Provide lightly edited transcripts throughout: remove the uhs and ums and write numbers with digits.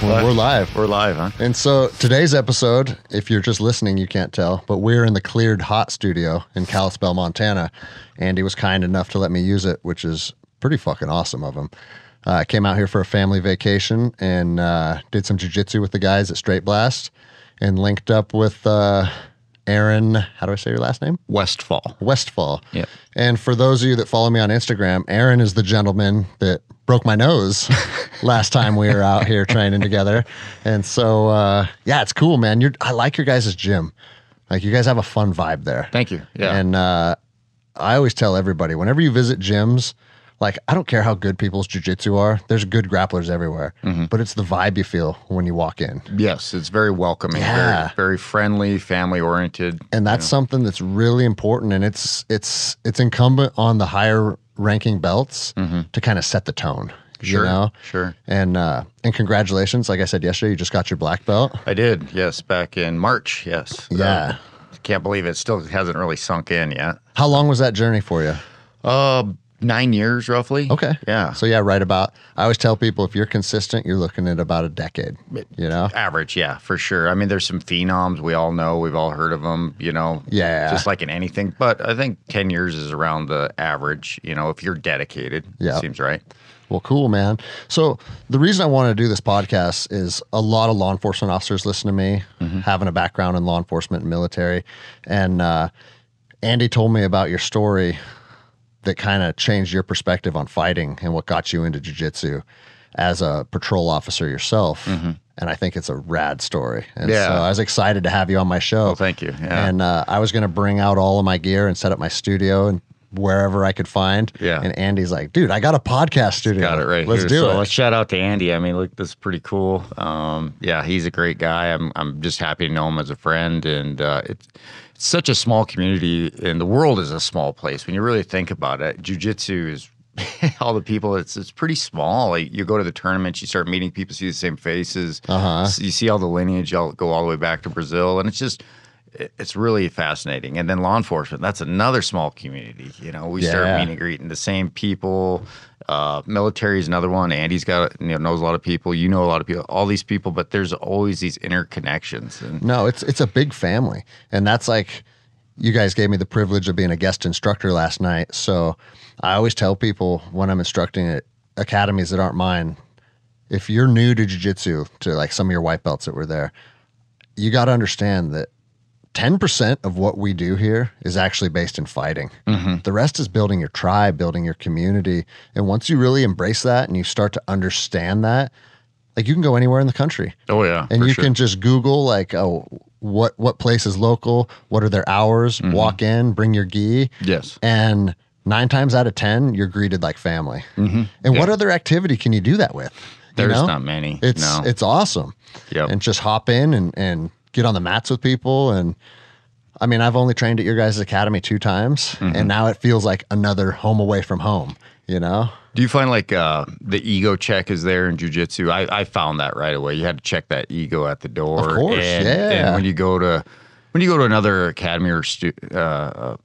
We're live. We're live, huh? And so today's episode, if you're just listening, you can't tell, but we're in the cleared hot studio in Kalispell, Montana. Andy was kind enough to let me use it, which is pretty fucking awesome of him. I came out here for a family vacation and did some jiu-jitsu with the guys at Straight Blast and linked up with Aaron, how do I say your last name? Westfall. Yeah. And for those of you that follow me on Instagram, Aaron is the gentleman that broke my nose last time we were out here training together. And so, yeah, it's cool, man. I like your guys' gym. Like, you guys have a fun vibe there. Thank you. Yeah. And I always tell everybody, whenever you visit gyms, like, I don't care how good people's jiu-jitsu are. There's good grapplers everywhere. Mm-hmm. But it's the vibe you feel when you walk in. Yes, it's very welcoming, Yeah. very friendly, family-oriented. And that's something that's really important. And it's incumbent on the higher ranking belts to kind of set the tone. Sure, You know? sure. And congratulations. Like I said yesterday, you just got your black belt. I did, yes, back in March, yes. Yeah. Can't believe it still hasn't really sunk in yet. How long was that journey for you? 9 years, roughly. Okay. Yeah. So, yeah, right about, I always tell people if you're consistent, you're looking at about a decade, you know? Average, yeah, for sure. I mean, there's some phenoms we all know. We've all heard of them, you know. Yeah. Just like in anything. But I think 10 years is around the average, you know, if you're dedicated. Yeah. Seems right. Well, cool, man. So the reason I wanted to do this podcast is a lot of law enforcement officers listen to me, having a background in law enforcement and military. And Andy told me about your story that kind of changed your perspective on fighting and what got you into jiu-jitsu as a patrol officer yourself. And I think it's a rad story. And Yeah. so I was excited to have you on my show. Well, thank you. Yeah. And I was going to bring out all of my gear and set up my studio and wherever I could find. Yeah. And Andy's like, dude, I got a podcast studio. Got it right Let's here. do So it. let's shout out to Andy. I mean, look, this is pretty cool. Yeah, he's a great guy. I'm just happy to know him as a friend, and it's such a small community, and the world is a small place. When you really think about it, jiu-jitsu is all the people. It's pretty small. Like, you go to the tournaments, you start meeting people, see the same faces. You see all the lineage. I'll go all the way back to Brazil, and it's really fascinating. And then law enforcement, that's another small community. You know, we start meeting and greeting the same people. Military is another one. Andy's knows a lot of people. You know a lot of people, all these people, but there's always these interconnections. And No, it's a big family. And that's like, you guys gave me the privilege of being a guest instructor last night. So I always tell people when I'm instructing at academies that aren't mine, if you're new to jiu-jitsu, to like some of your white belts that were there, you got to understand that 10% of what we do here is actually based in fighting. The rest is building your tribe, building your community. And once you really embrace that and you start to understand that, like, you can go anywhere in the country. oh yeah, And for you sure. can just Google, like, oh, what place is local? What are their hours? Walk in, bring your gi. Yes. And 9 times out of 10, you're greeted like family. And what other activity can you do that with? You There's know? not many. It's awesome. Yep. And just hop in and get on the mats with people. And I mean, I've only trained at your guys' academy 2 times, and now it feels like another home away from home, you know? Do you find like the ego check is there in jiu-jitsu? I found that right away. You had to check that ego at the door. Of course, And when you go to another academy or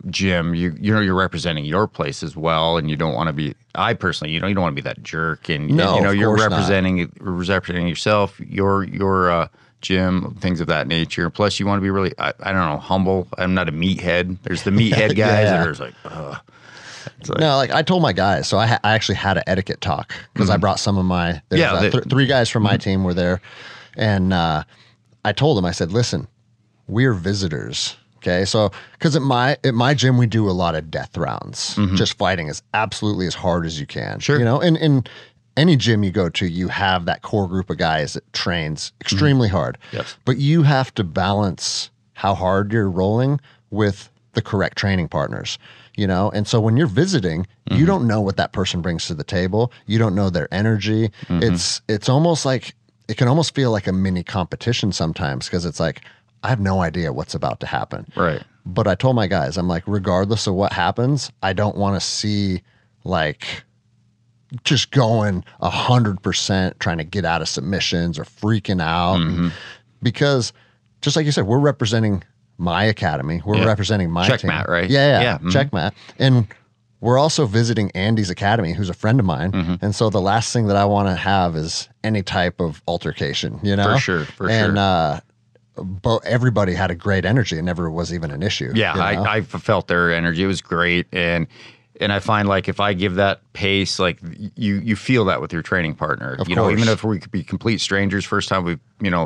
gym, you're representing your place as well, and you don't want to be. I personally, you don't want to be that jerk, and No, of you're course not. representing yourself, your gym, things of that nature. Plus, you want to be really, I don't know, humble. I'm not a meathead. There's the meathead guys that are just like, ugh. It's like, No, like I told my guys, so I actually had an etiquette talk because I brought some of my, there's 3 guys from my team were there. And I told them, I said, listen, we're visitors. Okay. So, because at my gym, we do a lot of death rounds. Just fighting as absolutely as hard as you can. Sure. You know, and in any gym you go to, you have that core group of guys that trains extremely hard. Yes. But you have to balance how hard you're rolling with the correct training partners, you know? And so when you're visiting, you don't know what that person brings to the table. You don't know their energy. It's almost like, it can almost feel like a mini competition sometimes, because it's like, I have no idea what's about to happen. Right. But I told my guys, I'm like, regardless of what happens, I don't want to see like just going 100% trying to get out of submissions or freaking out. Because just like you said, we're representing my academy. We're representing my team. Checkmat, right? Yeah. Yeah. Checkmat. And we're also visiting Andy's academy, who's a friend of mine. Mm-hmm. And so the last thing that I want to have is any type of altercation, you know? For sure. But everybody had a great energy. It never was even an issue. Yeah, you know? I felt their energy. It was great, and I find like if I give that pace, like you feel that with your training partner. Of you know, course. even if we could be complete strangers, first time we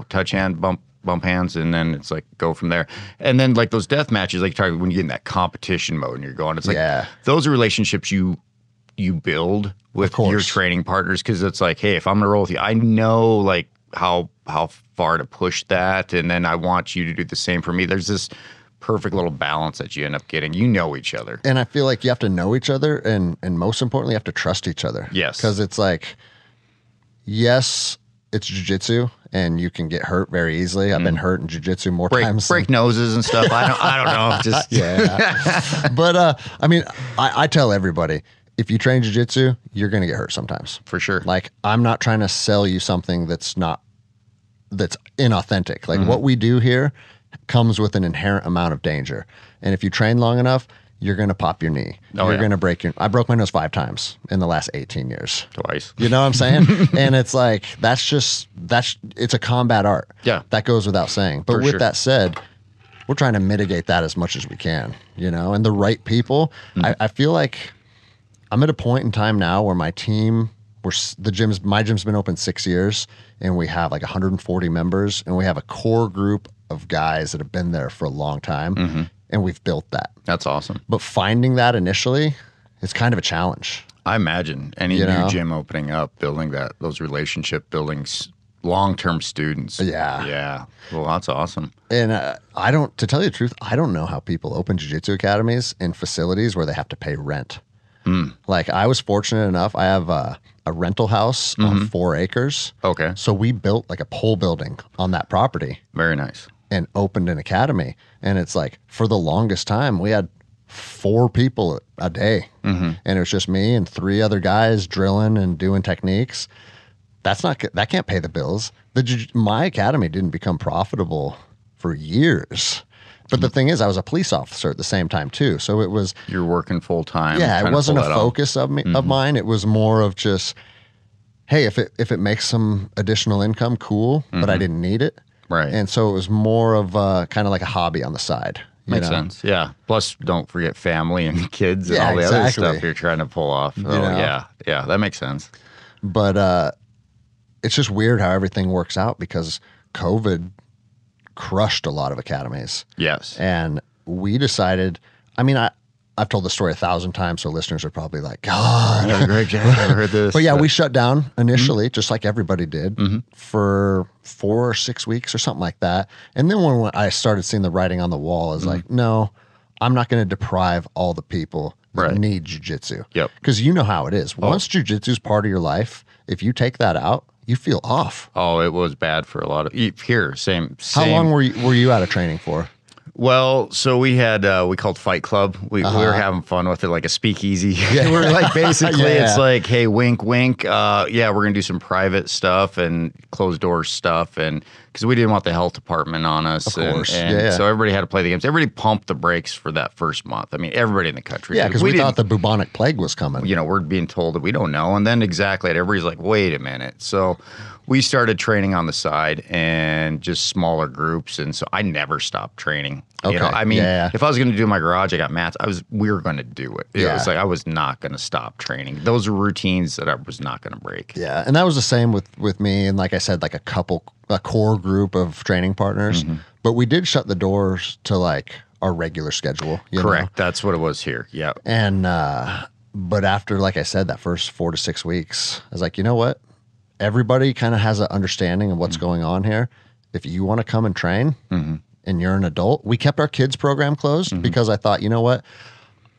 touch hand, bump hands, and then it's like go from there. And then like those death matches, like you're talking when you get in that competition mode and you're going, it's like those are relationships you build with your training partners, because it's like, hey, if I'm gonna roll with you, I know like how far to push that, and then I want you to do the same for me. There's this perfect little balance that you end up getting. You know each other. And I feel like you have to know each other, and most importantly, you have to trust each other. Yes. Because it's like, yes, it's jiu-jitsu, and you can get hurt very easily. I've been hurt in jiu-jitsu more times. Break noses and stuff. I don't know. Just yeah. But I mean, I tell everybody, if you train jiu-jitsu, you're going to get hurt sometimes. For sure. Like, I'm not trying to sell you something that's inauthentic. Like what we do here comes with an inherent amount of danger. And if you train long enough, you're going to pop your knee. You're going to break I broke my nose 5 times in the last 18 years. Twice. You know what I'm saying? And it's like, it's a combat art. Yeah. That goes without saying. But with that said, we're trying to mitigate that as much as we can, you know, and the right people. I feel like I'm at a point in time now where my team, my gym's been open 6 years, and we have like 140 members, and we have a core group of guys that have been there for a long time, and we've built that. That's awesome. But finding that initially is kind of a challenge. I imagine any new gym opening up, building those relationship buildings, long-term students. Yeah. Yeah. Well, that's awesome. And to tell you the truth, I don't know how people open jiu-jitsu academies in facilities where they have to pay rent. Like, I was fortunate enough, I have a rental house on 4 acres. Okay. So we built like a pole building on that property Very nice. and opened an academy. And it's like, for the longest time, we had 4 people a day. And it was just me and 3 other guys drilling and doing techniques. That can't pay the bills. My academy didn't become profitable for years. But the thing is, I was a police officer at the same time too. So it was, you're working full time. yeah, it wasn't a focus of mine. It was more of just, hey, if it makes some additional income, cool. But I didn't need it. Right. And so it was more of kind of like a hobby on the side. Makes sense. Yeah. Plus, don't forget family and kids and all the other stuff you're trying to pull off. So, yeah, that makes sense. But it's just weird how everything works out, because COVID crushed a lot of academies. Yes. And we decided, I mean, I've told the story 1,000 times, so listeners are probably like, God. Greg Jack, I never heard this. But yeah, we shut down initially, just like everybody did, for 4 or 6 weeks or something like that. And then when I started seeing the writing on the wall, I was like, no, I'm not going to deprive all the people that need jiu-jitsu. Yep. Because you know how it is. Once jiu-jitsu is part of your life, if you take that out, you feel off. Oh, it was bad for a lot of here. Same. How long were you out of training for? Well, so we had we called Fight Club. We were having fun with it, like a speakeasy. We were like, basically, it's like, hey, wink, wink. Yeah, we're gonna do some private stuff and closed door stuff, and because we didn't want the health department on us. Of course, and so everybody had to play the games. Everybody pumped the brakes for that first month. I mean, everybody in the country. Yeah, because we thought the bubonic plague was coming. You know, we're being told that we don't know, and then everybody's like, wait a minute. So we started training on the side and just smaller groups, and so I never stopped training. Okay. You know, I mean, if I was going to do my garage, I got mats. We were going to do it. It was like I was not going to stop training. Those were routines that I was not going to break. Yeah, and that was the same with me, and like I said, like a core group of training partners. But we did shut the doors to like our regular schedule. Correct. That's what it was here. Yeah. And but after, like I said, that first 4 to 6 weeks, I was like, you know what? Everybody kind of has an understanding of what's going on here. If you want to come and train and you're an adult, we kept our kids program closed because I thought, you know what?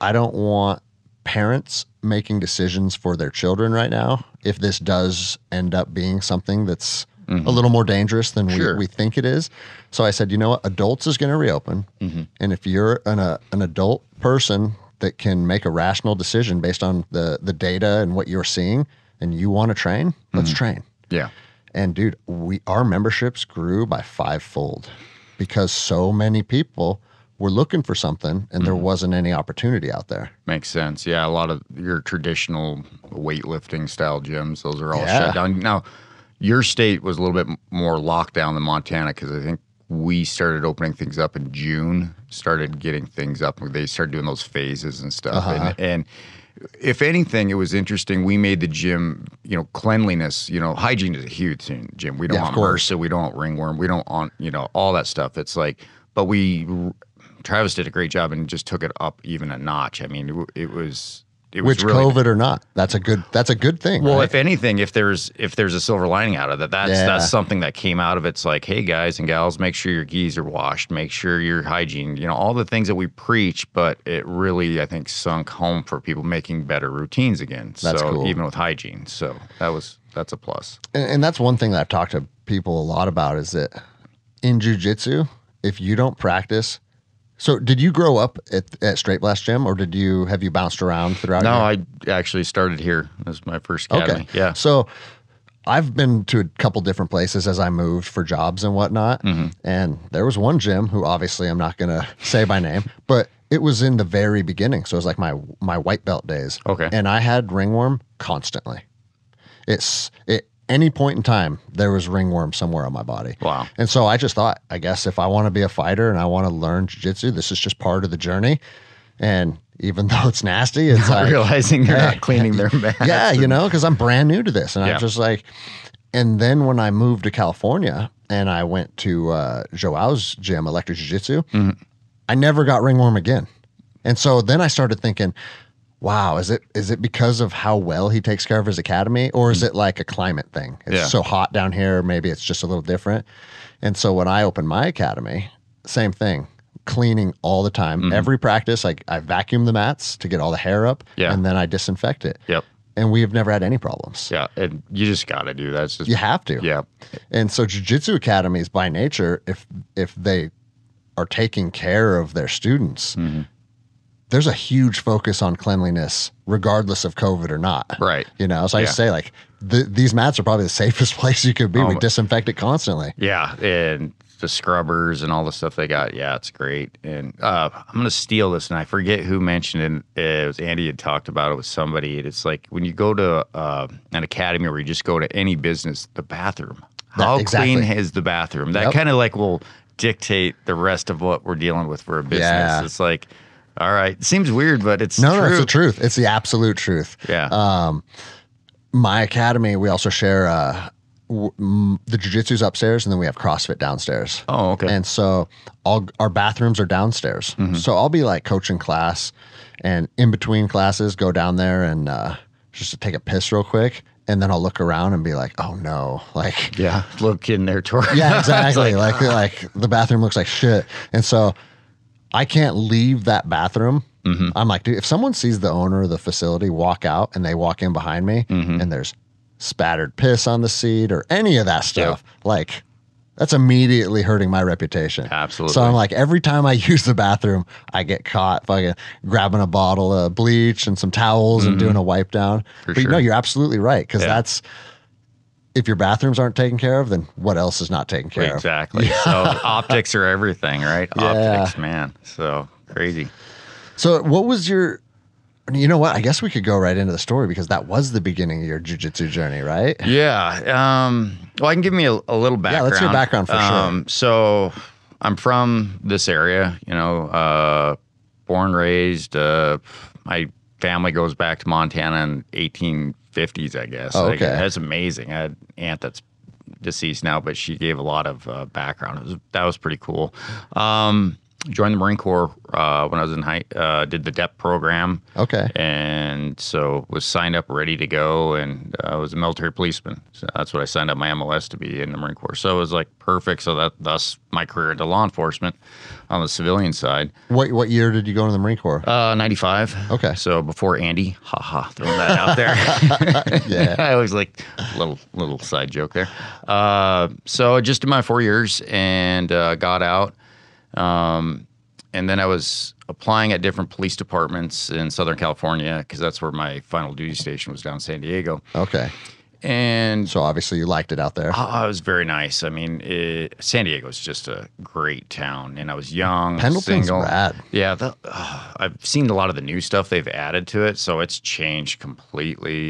I don't want parents making decisions for their children right now if this does end up being something that's a little more dangerous than we think it is. So I said, you know what? Adults is going to reopen. And if you're an adult person that can make a rational decision based on the data and what you're seeing, and you want to train, let's train. Yeah. And dude, our memberships grew by 5-fold because so many people were looking for something and there wasn't any opportunity out there. Makes sense. Yeah, a lot of your traditional weightlifting style gyms, those are all Yeah. shut down. Now, your state was a little bit more locked down than Montana because I think we started opening things up in June, started getting things up. They started doing those phases and stuff. And if anything, it was interesting. We made the gym, cleanliness, hygiene is a huge thing, Jim. We don't want MRSA, we don't want ringworm, we don't want, all that stuff. It's like, but Travis did a great job and just took it up even a notch. I mean, it was Which really, COVID or not, that's a good thing. well, right? if anything, if there's a silver lining out of it, that's something that came out of it. It's like, hey guys and gals, make sure your gis are washed, make sure your hygiene, all the things that we preach, but it really, I think, sunk home for people making better routines again. That's cool. Even with hygiene. So that's a plus. And that's one thing that I've talked to people a lot about is that in jiu-jitsu, if you don't practice. So did you grow up at Straight Blast Gym, or have you bounced around throughout? No, I actually started here. This was my first academy. Okay. Yeah. So I've been to a couple different places as I moved for jobs and whatnot. And there was one gym who obviously I'm not going to say by name, but it was in the very beginning. So it was like my white belt days. Okay. And I had ringworm constantly. Any point in time, there was ringworm somewhere on my body. Wow. And so I just thought, I guess if I want to be a fighter and I want to learn jiu-jitsu, this is just part of the journey. And even though it's nasty, it's like realizing you're not cleaning their mats. Yeah, because I'm brand new to this. And Yeah. I'm just like, and then when I moved to California and I went to Joao's gym, Electric Jiu-Jitsu, I never got ringworm again. And so then I started thinking, wow, is it because of how well he takes care of his academy, or is it like a climate thing? It's so hot down here, maybe it's just a little different. And so when I opened my academy, same thing, cleaning all the time. Every practice, I vacuum the mats to get all the hair up, and then I disinfect it. Yep. And we've never had any problems. Yeah, and you just got to do that. It's just, You have to. Yeah. And so jiu-jitsu academies by nature, if they are taking care of their students, there's a huge focus on cleanliness, regardless of COVID or not. Right. So I say these mats are probably the safest place you could be. We disinfect it constantly. Yeah, and the scrubbers and all the stuff they got. Yeah, it's great. And I'm going to steal this, and I forget who mentioned it. It was Andy had talked about it with somebody. It's like when you go to an academy or you just go to any business, the bathroom. How clean is the bathroom? That kind of will dictate the rest of what we're dealing with for a business. Yeah. It's like, all right, it seems weird, but it's true. No, it's the truth. It's the absolute truth. Yeah. My academy, we also share the jiu-jitsu's upstairs, and then we have CrossFit downstairs. Oh, okay. And so our bathrooms are downstairs. So I'll be coaching class, and in between classes, go down there and just to take a piss real quick. And then I'll look around and be like, oh no, look in there, Tori. Yeah, exactly. like the bathroom looks like shit. And so I can't leave that bathroom. I'm like, dude, if someone sees the owner of the facility walk out and they walk in behind me and there's spattered piss on the seat or any of that stuff, that's immediately hurting my reputation. Absolutely. So I'm like, every time I use the bathroom, I get caught fucking grabbing a bottle of bleach and some towels and doing a wipe down. For but sure. you're absolutely right. Because that's, if your bathrooms aren't taken care of, then what else is not taken care of? Exactly. So optics are everything, right? Yeah. Optics, man. So crazy. So what was you know what? I guess we could go right into the story because that was the beginning of your jiu-jitsu journey, right? Yeah. Well, I can give me a little background. Yeah, let's hear background for sure. So I'm from this area, born, raised. My family goes back to Montana in 1850s, I guess. Oh, okay. That's amazing. I had an aunt that's deceased now, but she gave a lot of background. That was pretty cool. Joined the Marine Corps when I was in did the DEP program. Okay. And so was signed up, ready to go, and I was a military policeman. So that's what I signed up my MLS to be in the Marine Corps. So it was perfect. So thus my career into law enforcement on the civilian side. What year did you go into the Marine Corps? 95. Okay. So before Andy, throwing that out there. Yeah. I always little side joke there. So I just did my 4 years and got out. And then I was applying at different police departments in Southern California because that's where my final duty station was, down in San Diego. Okay. And So obviously you liked it out there. it was very nice. I mean, San Diego is just a great town, and I was young, Pendleton's single. rad. Yeah, I've seen a lot of the new stuff they've added to it, so it's changed completely.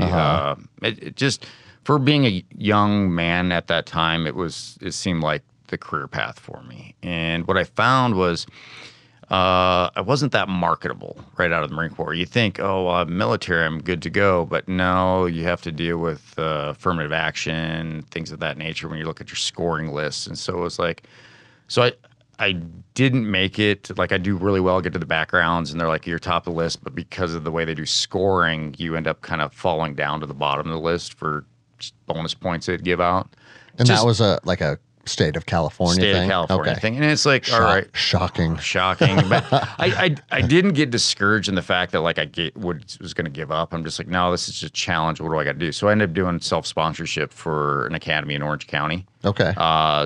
It just, for being a young man at that time, it seemed like the career path for me. And what I found was, I wasn't that marketable right out of the Marine Corps. You think, military, I'm good to go. But no, you have to deal with affirmative action, things of that nature when you look at your scoring lists. And so it was like, I didn't make it. Like, I do really well, get to the backgrounds, and they're like, you're top of the list. But because of the way they do scoring, you end up kind of falling down to the bottom of the list for bonus points they'd give out. And that was a state of California thing. And it's like, all right. Shocking. But I didn't get discouraged in the fact that was going to give up. I'm just like, no, this is just a challenge. What do I got to do? So I ended up doing self-sponsorship for an academy in Orange County. Okay.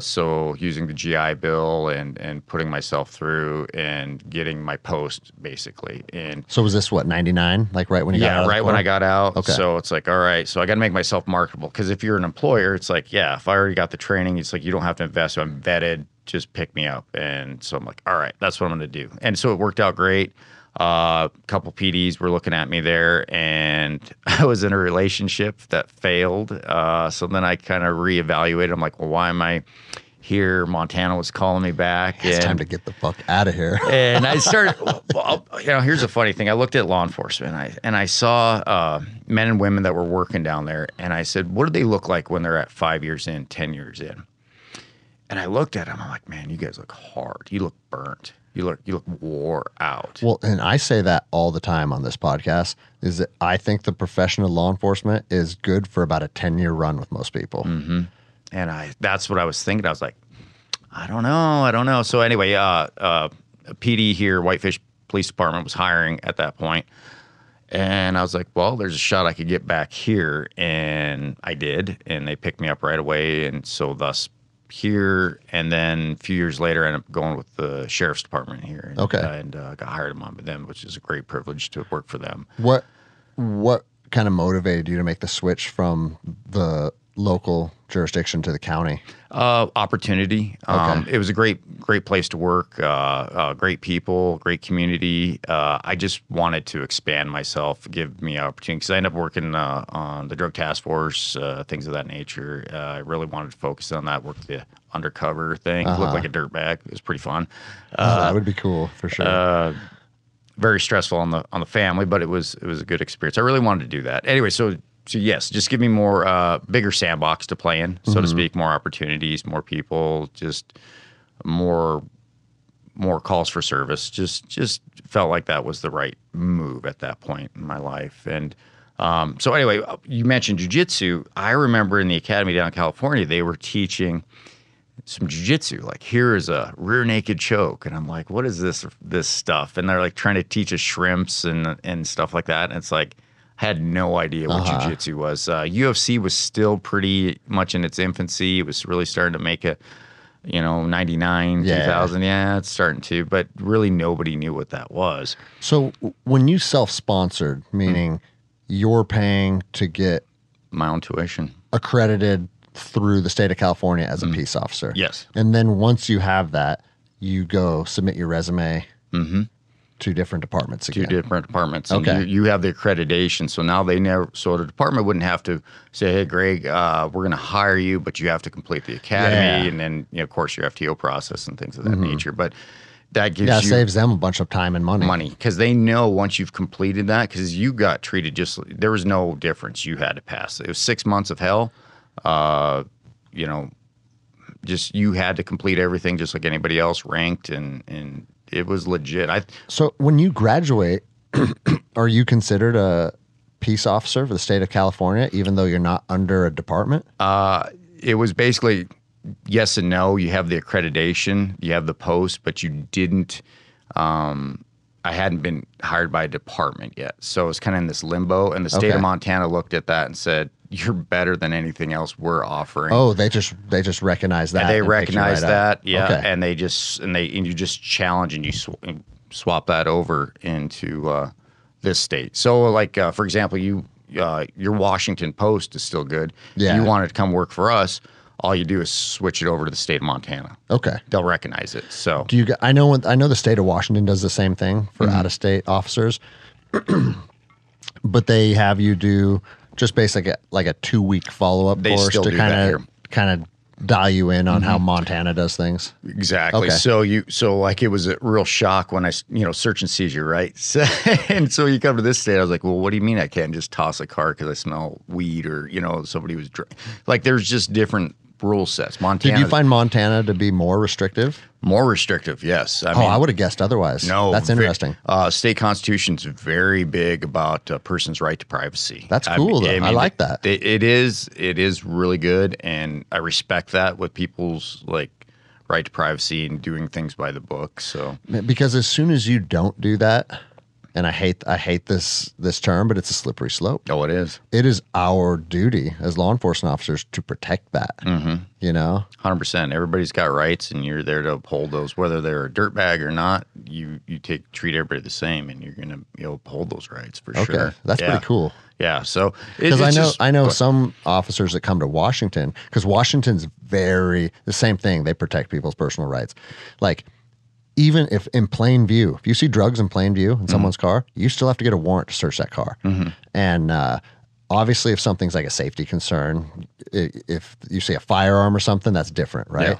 So using the GI Bill and putting myself through and getting my post, basically. And so was this, 99? Like right when you got out? Yeah, right when I got out. Okay. So it's like, all right, so I got to make myself marketable. Because if you're an employer, it's like, yeah, if I already got the training, it's like, you don't have to invest. So I'm vetted, just pick me up. And so I'm like, all right, that's what I'm going to do. And so it worked out great. A couple PDs were looking at me there, and I was in a relationship that failed. So then I kind of reevaluated. I'm like, well, why am I here? Montana was calling me back. It's time to get the fuck out of here. And I started, here's a funny thing. I looked at law enforcement, and I saw men and women that were working down there, and I said, what do they look like when they're at 5 years in, 10 years in? And I looked at them. I'm like, man, you guys look hard. You look burnt. You look wore out. Well, and I say that all the time on this podcast, is that I think the profession of law enforcement is good for about a 10-year run with most people. Mm-hmm. And that's what I was thinking. I was like, I don't know. So anyway, a PD here, Whitefish Police Department, was hiring at that point. And I was like, well, there's a shot I could get back here. And I did. And they picked me up right away. And so thus here, and then a few years later, I ended up going with the sheriff's department here. And, and got hired on by them, which is a great privilege to work for them. What kind of motivated you to make the switch from the local jurisdiction to the county? Opportunity. It was a great place to work. Great people, great community. I just wanted to expand myself, give me opportunity, because I ended up working on the drug task force, things of that nature. I really wanted to focus on that, work the undercover thing. Looked like a dirtbag. It was pretty fun. That would be cool for sure. Very stressful on the family, but it was a good experience. I really wanted to do that. Anyway, so yes, just give me more bigger sandbox to play in, so to speak, more opportunities, more people, just more calls for service. Just felt like that was the right move at that point in my life. And so anyway, you mentioned jiu-jitsu. I remember in the academy down in California, they were teaching some jiu-jitsu, like, here is a rear naked choke. And I'm like, what is this stuff? And they're like trying to teach us shrimps and stuff like that. And it's like, I had no idea what jiu-jitsu was. UFC was still pretty much in its infancy. It was really starting to make a, 99, 2000. Yeah, it's starting to, but really nobody knew what that was. So when you self-sponsored, meaning you're paying to get my own tuition accredited through the state of California as a peace officer. Yes. And then once you have that, you go submit your resume to different departments again. Two different departments. And Okay. you have the accreditation. So now so the department wouldn't have to say, hey, Greg, we're going to hire you, but you have to complete the academy. Yeah. And then, of course, your FTO process and things of that nature. But that gives you saves them a bunch of time and money. Because they know once you've completed that, because you got treated there was no difference. You had to pass. It was 6 months of hell. Just you had to complete everything just like anybody else, ranked, and it was legit. So when you graduate, are you considered a peace officer for the state of California, even though you're not under a department? It was basically yes and no. You have the accreditation, you have the post, but you didn't. I hadn't been hired by a department yet, so it was kind of in this limbo. And the state of Montana looked at that and said, "You're better than anything else we're offering." Oh, they just recognize that. And they recognize that, yeah. Okay. And you just challenge and you swap that over into this state. So, like for example, you your Washington Post is still good. Yeah. If you wanted to come work for us, all you do is switch it over to the state of Montana. Okay. They'll recognize it. So Do you? I know the state of Washington does the same thing for out of state officers, but they have you do just basically like a 2-week follow up They course still to do that here. kind of dial you in on how Montana does things. exactly. Okay. So like it was a real shock when I, search and seizure, right? So, and so you come to this state, I was like, well, what do you mean I can't just toss a car because I smell weed or, somebody was like, there's just different rule sets. Montana. Did you find Montana to be more restrictive? more restrictive? Yes. I would have guessed otherwise. No, That's interesting. State constitution's very big about a person's right to privacy. That's cool, though. I like that. It is really good, and I respect that with people's right to privacy and doing things by the book. So Because as soon as you don't do that, and I hate this term, but it's a slippery slope. it is It is our duty as law enforcement officers to protect that. Mm-hmm. 100%. Everybody's got rights, and you're there to uphold those, whether they're a dirtbag or not. You treat everybody the same, and you're gonna uphold those rights for Okay, sure. that's Yeah. pretty cool. Yeah. So Because I know some officers that come to Washington, because Washington's the same thing. They protect people's personal rights. Like, even if in plain view, if you see drugs in plain view in someone's car, you still have to get a warrant to search that car. And obviously, if something's like a safety concern, if you see a firearm or something, that's different, right? Yeah.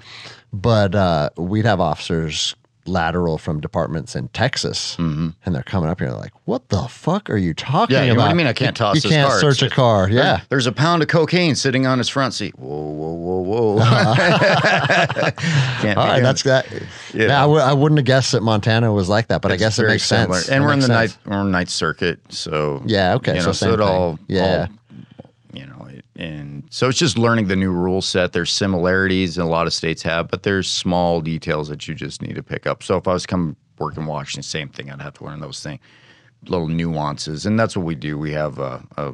But we'd have officers lateral from departments in Texas, and they're coming up here like, what the fuck are you talking about? What do you mean I can't toss You this can't car? search a car. Yeah. There's a pound of cocaine sitting on his front seat. Whoa. Can't All right, that's that. Yeah, I wouldn't have guessed that Montana was like that, but I guess it makes sense. And It we're in makes the sense. ninth circuit, so Yeah, okay, so same it thing. all Yeah. and so it's just learning the new rule set. There's similarities, and a lot of states have, but there's small details that you just need to pick up. So if I was come work in Washington, same thing. I'd have to learn those things, little nuances, and that's what we do. We have a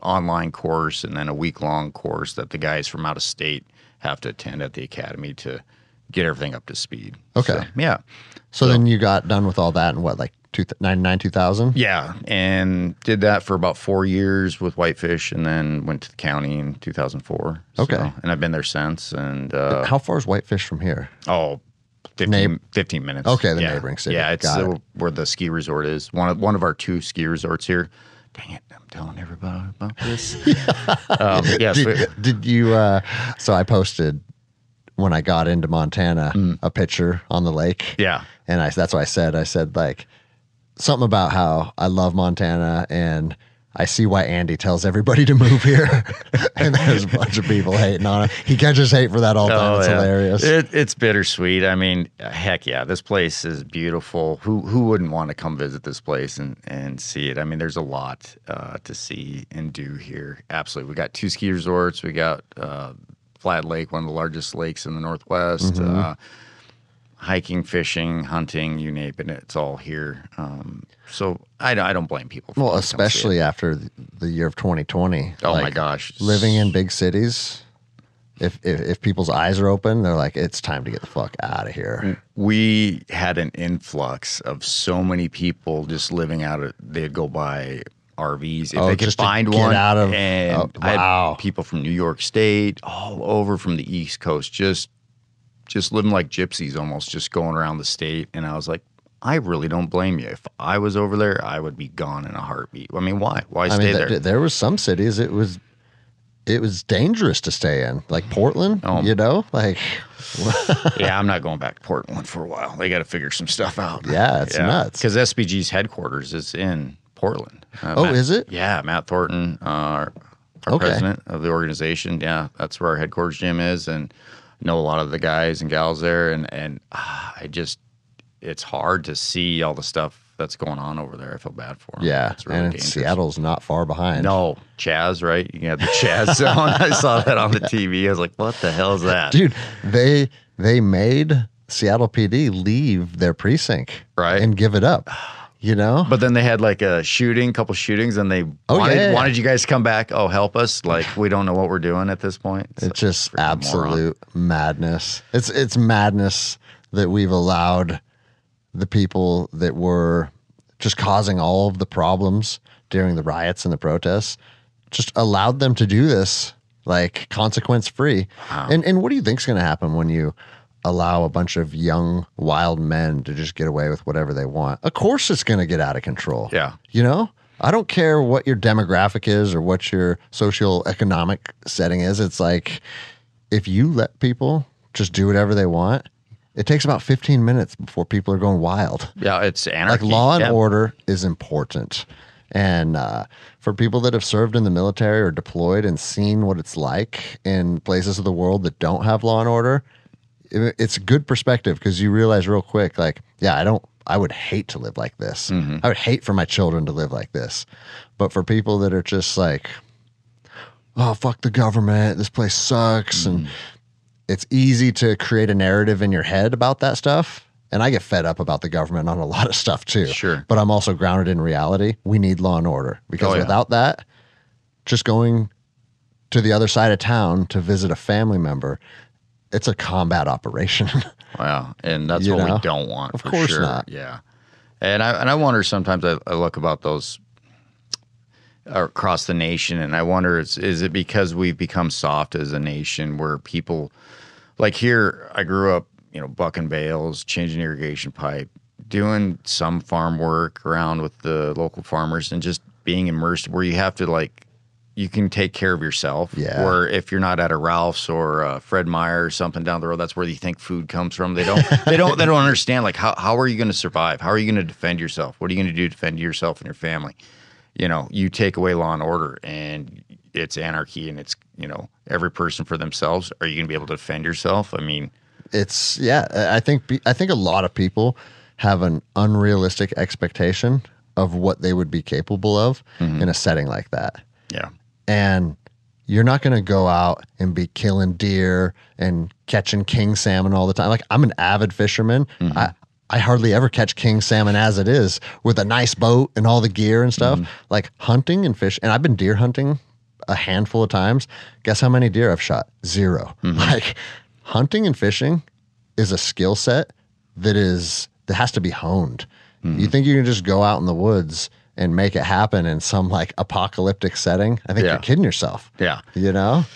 online course and then a week-long course that the guys from out of state have to attend at the academy to get everything up to speed. Okay. So, yeah. So then you got done with all that in what, like 99, 2000? Yeah, and did that for about 4 years with Whitefish, and then went to the county in 2004. Okay. So, and I've been there since. And How far is Whitefish from here? 15 minutes. Okay, the neighboring city. Yeah, it's Got it. where the ski resort is. One of our 2 ski resorts here. Dang it, I'm telling everybody about this. Yes. Did you? So I posted when I got into Montana a picture on the lake. Yeah. And that's what I said like something about how I love Montana and I see why Andy tells everybody to move here. And there's a bunch of people hating on it. He catches hate for that all the time. It's hilarious. It's bittersweet. I mean, heck yeah, this place is beautiful. Who wouldn't want to come visit this place and see it? I mean, there's a lot to see and do here. Absolutely. We got 2 ski resorts. We got Flat Lake, one of the largest lakes in the Northwest. Hiking, fishing, hunting, you name it, it's all here. So I don't blame people. Well, especially after the year of 2020. Oh my gosh, living in big cities. If people's eyes are open, they're like, it's time to get the fuck out of here. We had an influx of so many people just living out of. They'd go buy RVs if they could just to find get one. out of- and I wow. had people from New York State, all over from the East Coast, just living like gypsies, almost just going around the state. And I was like, I really don't blame you. If I was over there, I would be gone in a heartbeat. I mean, why? Why stay there? There was some cities it was dangerous to stay in, like Portland. Like Yeah, I'm not going back to Portland for a while. They got to figure some stuff out. Yeah, it's nuts. Because SBG's headquarters is in Portland. Is it? Yeah, Matt Thornton, our president of the organization. Yeah, that's where our headquarters gym is, and know a lot of the guys and gals there. And it's hard to see all the stuff that's going on over there. I feel bad for them. Yeah, it's really and dangerous. Seattle's not far behind. No, Chaz, right? You had the Chaz zone. I saw that on the TV. I was like, what the hell is that? Dude, they made Seattle PD leave their precinct, Right. and give it up. But then they had like a couple shootings, and they wanted you guys to come back. Oh, help us. Like, we don't know what we're doing at this point. It's just absolute madness. It's madness that we've allowed the people that were just causing all of the problems during the riots and the protests, just allowed them to do this like consequence free. Wow. And what do you think's going to happen when you allow a bunch of young wild men to just get away with whatever they want? Of course it's going to get out of control. Yeah. You know, I don't care what your demographic is or what your socioeconomic setting is. It's like, if you let people just do whatever they want, it takes about 15 minutes before people are going wild. Yeah, it's anarchy. Like law and Yeah. order is important. And for people that have served in the military or deployed and seen what it's like in places of the world that don't have law and order, it's a good perspective, because you realize real quick, like, yeah, I would hate to live like this. I would hate for my children to live like this. But for people that are just like, oh, fuck the government, this place sucks. And it's easy to create a narrative in your head about that stuff. And I get fed up about the government on a lot of stuff too. Sure. But I'm also grounded in reality. We need law and order, because without that, just going to the other side of town to visit a family member, it's a combat operation. Wow. And that's You what know? we don't want. Of for course sure. not. Yeah. And I wonder sometimes, I look about those across the nation, and I wonder, is it because we've become soft as a nation, where people, like here, I grew up, bucking bales, changing irrigation pipe, doing some farm work around with the local farmers, and just being immersed where you have to, like, you can take care of yourself. Yeah. Or if you're not at a Ralph's or Fred Meyer or something down the road, that's where you think food comes from. They don't understand, like, how are you going to survive? How are you going to defend yourself? What are you going to do to defend yourself and your family? You take away law and order, and it's anarchy, and it's, every person for themselves. Are you going to be able to defend yourself? I mean, I think a lot of people have an unrealistic expectation of what they would be capable of in a setting like that. yeah. And you're not going to go out and be killing deer and catching king salmon all the time. Like, I'm an avid fisherman. I hardly ever catch king salmon as it is, with a nice boat and all the gear and stuff. Like, hunting and fish. And I've been deer hunting a handful of times. Guess how many deer I've shot? 0. Like, hunting and fishing is a skill set that has to be honed. You think you can just go out in the woods and make it happen in some like apocalyptic setting? I think Yeah. you're kidding yourself. Yeah. You know?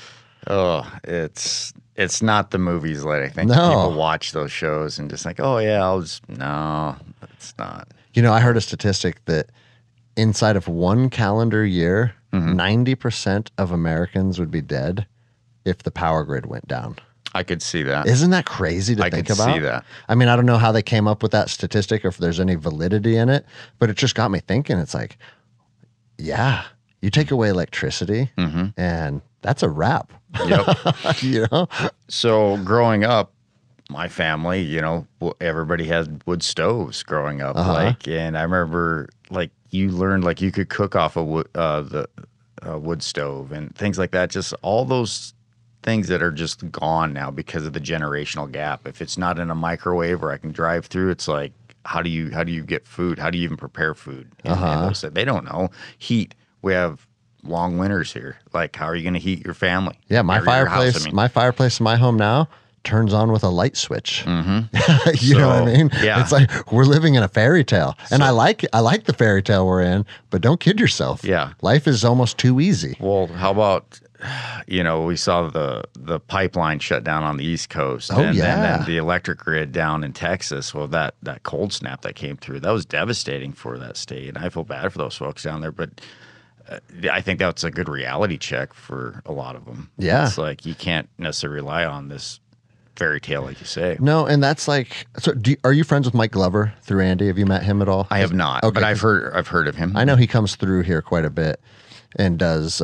Oh, it's not the movies that I think No. people watch those shows and just like, oh yeah, no, it's not. I heard a statistic that inside of one calendar year, 90% of Americans would be dead if the power grid went down. I could see that. Isn't that crazy to I think could about? see that. I mean, I don't know how they came up with that statistic or if there's any validity in it, but it just got me thinking. It's like, yeah, you take away electricity and that's a wrap. Yep. So growing up, my family, everybody had wood stoves growing up. And I remember, like, you learned, like, you could cook off a wood stove and things like that. Just all those things that are just gone now because of the generational gap. If it's not in a microwave or I can drive through, it's like, how do you get food? How do you even prepare food? And they don't know. Heat. We have long winters here. Like, how are you going to heat your family? Yeah, my Or your house, fireplace, my fireplace in my home now turns on with a light switch. You know what I mean? Yeah. It's like we're living in a fairy tale. And I like the fairy tale we're in, but don't kid yourself. Yeah. Life is almost too easy. Well, how about, we saw the pipeline shut down on the East Coast. Oh, and yeah. then the electric grid down in Texas. Well, that cold snap that came through, that was devastating for that state. And I feel bad for those folks down there. But I think that's a good reality check for a lot of them. Yeah. It's like, you can't necessarily rely on this fairy tale, like you say. No, and that's like, so are you friends with Mike Glover through Andy? Have you met him at all? I have not, Okay, but I've heard of him. I know he comes through here quite a bit and does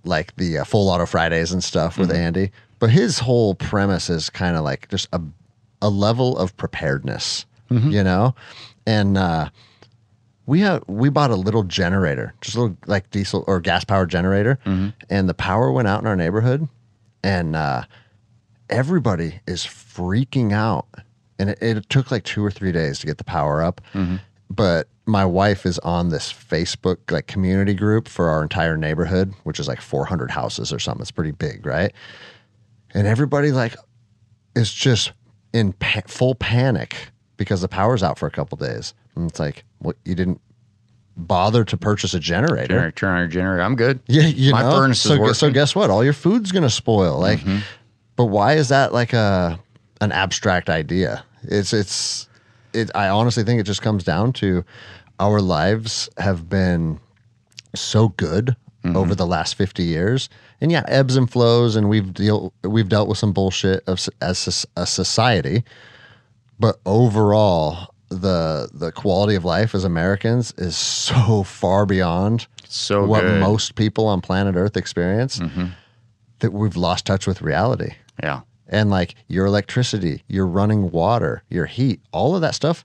like the Full Auto Fridays and stuff with Andy. But his whole premise is kind of like just a level of preparedness, And we bought a little generator, just a little like diesel or gas powered generator, and the power went out in our neighborhood, and everybody is freaking out. And it took like 2 or 3 days to get the power up. But my wife is on this Facebook like community group for our entire neighborhood, which is like 400 houses or something. It's pretty big, right? And everybody like is just in full panic because the power's out for a couple days. And it's like, what, you didn't bother to purchase a generator. Turn on your generator. I'm good. Yeah, you My know. furnace is working. So guess what? All your food's gonna spoil. Like, but why is that like an abstract idea? I honestly think it just comes down to our lives have been so good over the last 50 years, and yeah, ebbs and flows, and we've dealt with some bullshit as a society, but overall, the quality of life as Americans is so far beyond what good. most people on planet Earth experience that we've lost touch with reality. Yeah. And like your electricity, your running water, your heat, all of that stuff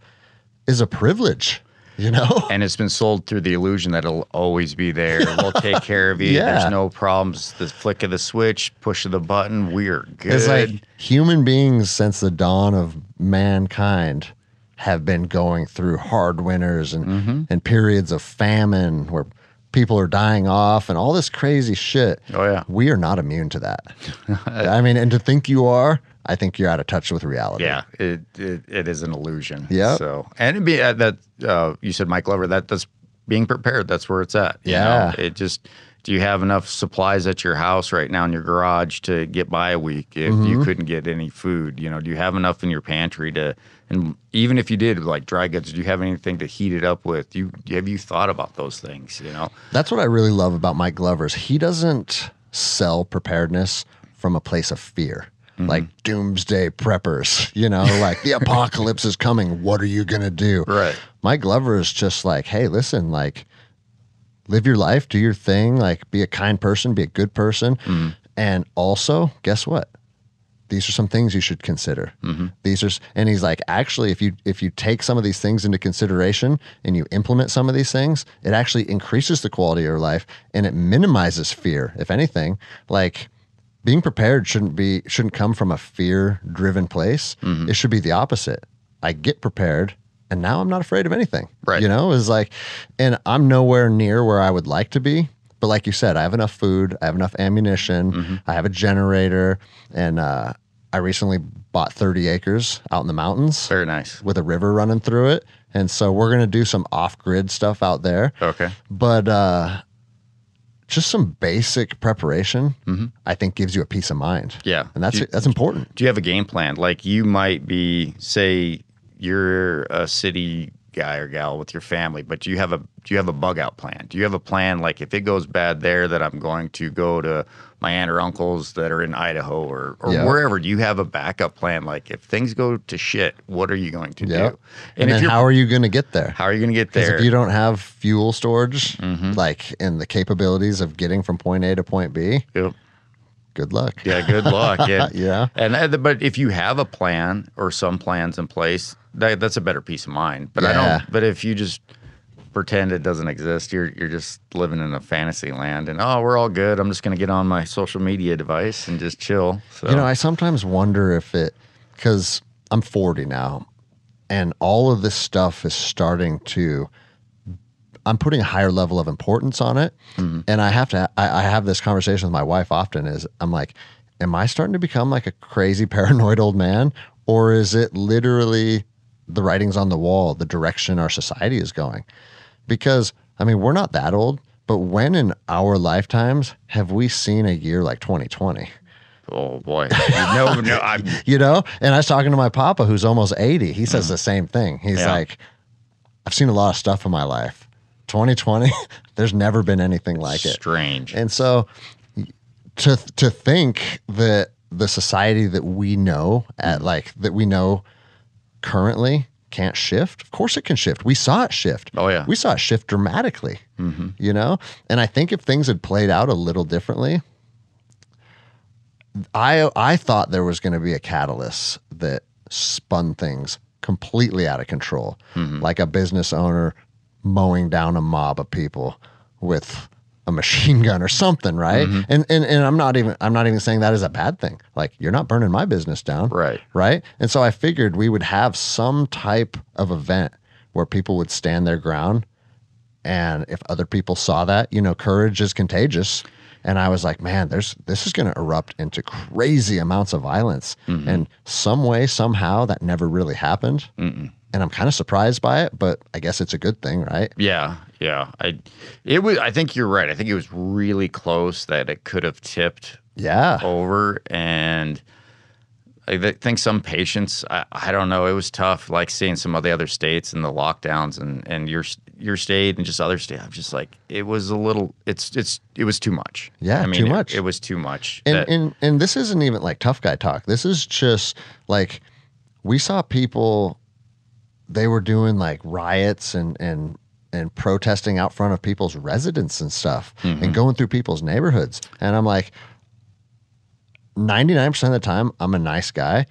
is a privilege, you know? And it's been sold through the illusion that it'll always be there. We'll take care of you. Yeah. There's no problems. The flick of the switch, push of the button, we're good. It's like human beings since the dawn of mankind have been going through hard winters and periods of famine where people are dying off and all this crazy shit. Oh, yeah. We are not immune to that. I mean, and to think you are, I think you're out of touch with reality. Yeah, it is an illusion. Yeah. So, and it'd be you said Mike Glover, that's being prepared. That's where it's at. You Yeah. know? It just, do you have enough supplies at your house right now in your garage to get by a week if you couldn't get any food? You know, do you have enough in your pantry and even if you did, like dry goods, do you have anything to heat it up with? Have you thought about those things, you know? That's what I really love about Mike Glover's. He doesn't sell preparedness from a place of fear. Like doomsday preppers, you know, like the apocalypse is coming. What are you going to do? Right. Mike Glover is just like, hey, listen, like live your life, do your thing, like be a kind person, be a good person. And also, guess what? These are some things you should consider. And he's like, actually, if you take some of these things into consideration and you implement some of these things, it actually increases the quality of your life and it minimizes fear. If anything, like being prepared shouldn't come from a fear-driven place. It should be the opposite. I get prepared and now I'm not afraid of anything. Right. You know, is like, and I'm nowhere near where I would like to be. But like you said, I have enough food, I have enough ammunition, I have a generator, and I recently bought 30 acres out in the mountains. Very nice. With a river running through it. And so we're going to do some off-grid stuff out there. Okay. But just some basic preparation, I think gives you a peace of mind. Yeah. And that's important. Do you have a game plan? Like you might be, say you're a city guy or gal with your family, but do you have a bug out plan? Do you have a plan like if it goes bad there that I'm going to go to my aunt or uncles that are in Idaho or wherever? Do you have a backup plan? Like if things go to shit, what are you going to do? And then how are you going to get there? How are you going to get there? Because if you don't have fuel storage, like in the capabilities of getting from point A to point B, good luck. Yeah, good luck. Yeah. Yeah. And but if you have a plan or some plans in place, that's a better peace of mind. But but if you just pretend it doesn't exist, you're just living in a fantasy land and we're all good. I'm just going to get on my social media device and just chill. So you know, I sometimes wonder if because I'm 40 now and all of this stuff is starting to I'm putting a higher level of importance on it. And I have this conversation with my wife often is I'm like, am I starting to become like a crazy paranoid old man? Or is it literally the writing's on the wall, the direction our society is going? Because, I mean, we're not that old, but when in our lifetimes have we seen a year like 2020? Oh boy. You know? And I was talking to my papa who's almost 80. He says the same thing. He's like, I've seen a lot of stuff in my life. 2020, there's never been anything like it. Strange. And so to think that the society that we know that we know currently can't shift, of course it can shift. We saw it shift. Oh yeah. We saw it shift dramatically, you know? And I think if things had played out a little differently, I thought there was going to be a catalyst that spun things completely out of control, like a business owner mowing down a mob of people with a machine gun or something, right? And I'm not even saying that is a bad thing. Like you're not burning my business down, right? And so I figured we would have some type of event where people would stand their ground, and if other people saw that, you know, courage is contagious. And I was like, man, this is going to erupt into crazy amounts of violence, and some way, somehow, that never really happened. And I'm kind of surprised by it, but I guess it's a good thing, right? Yeah. Yeah. I think you're right. I think it was really close that it could have tipped Yeah. over. And I think some patients, I don't know, it was tough, like seeing some of the other states and the lockdowns and your state and just other states. I'm just like, it was a little, it was too much. Yeah, I mean, too much. It was too much. And this isn't even like tough guy talk. This is just like, we saw people, they were doing like riots and protesting out front of people's residence and stuff and going through people's neighborhoods. And I'm like, 99% of the time, I'm a nice guy.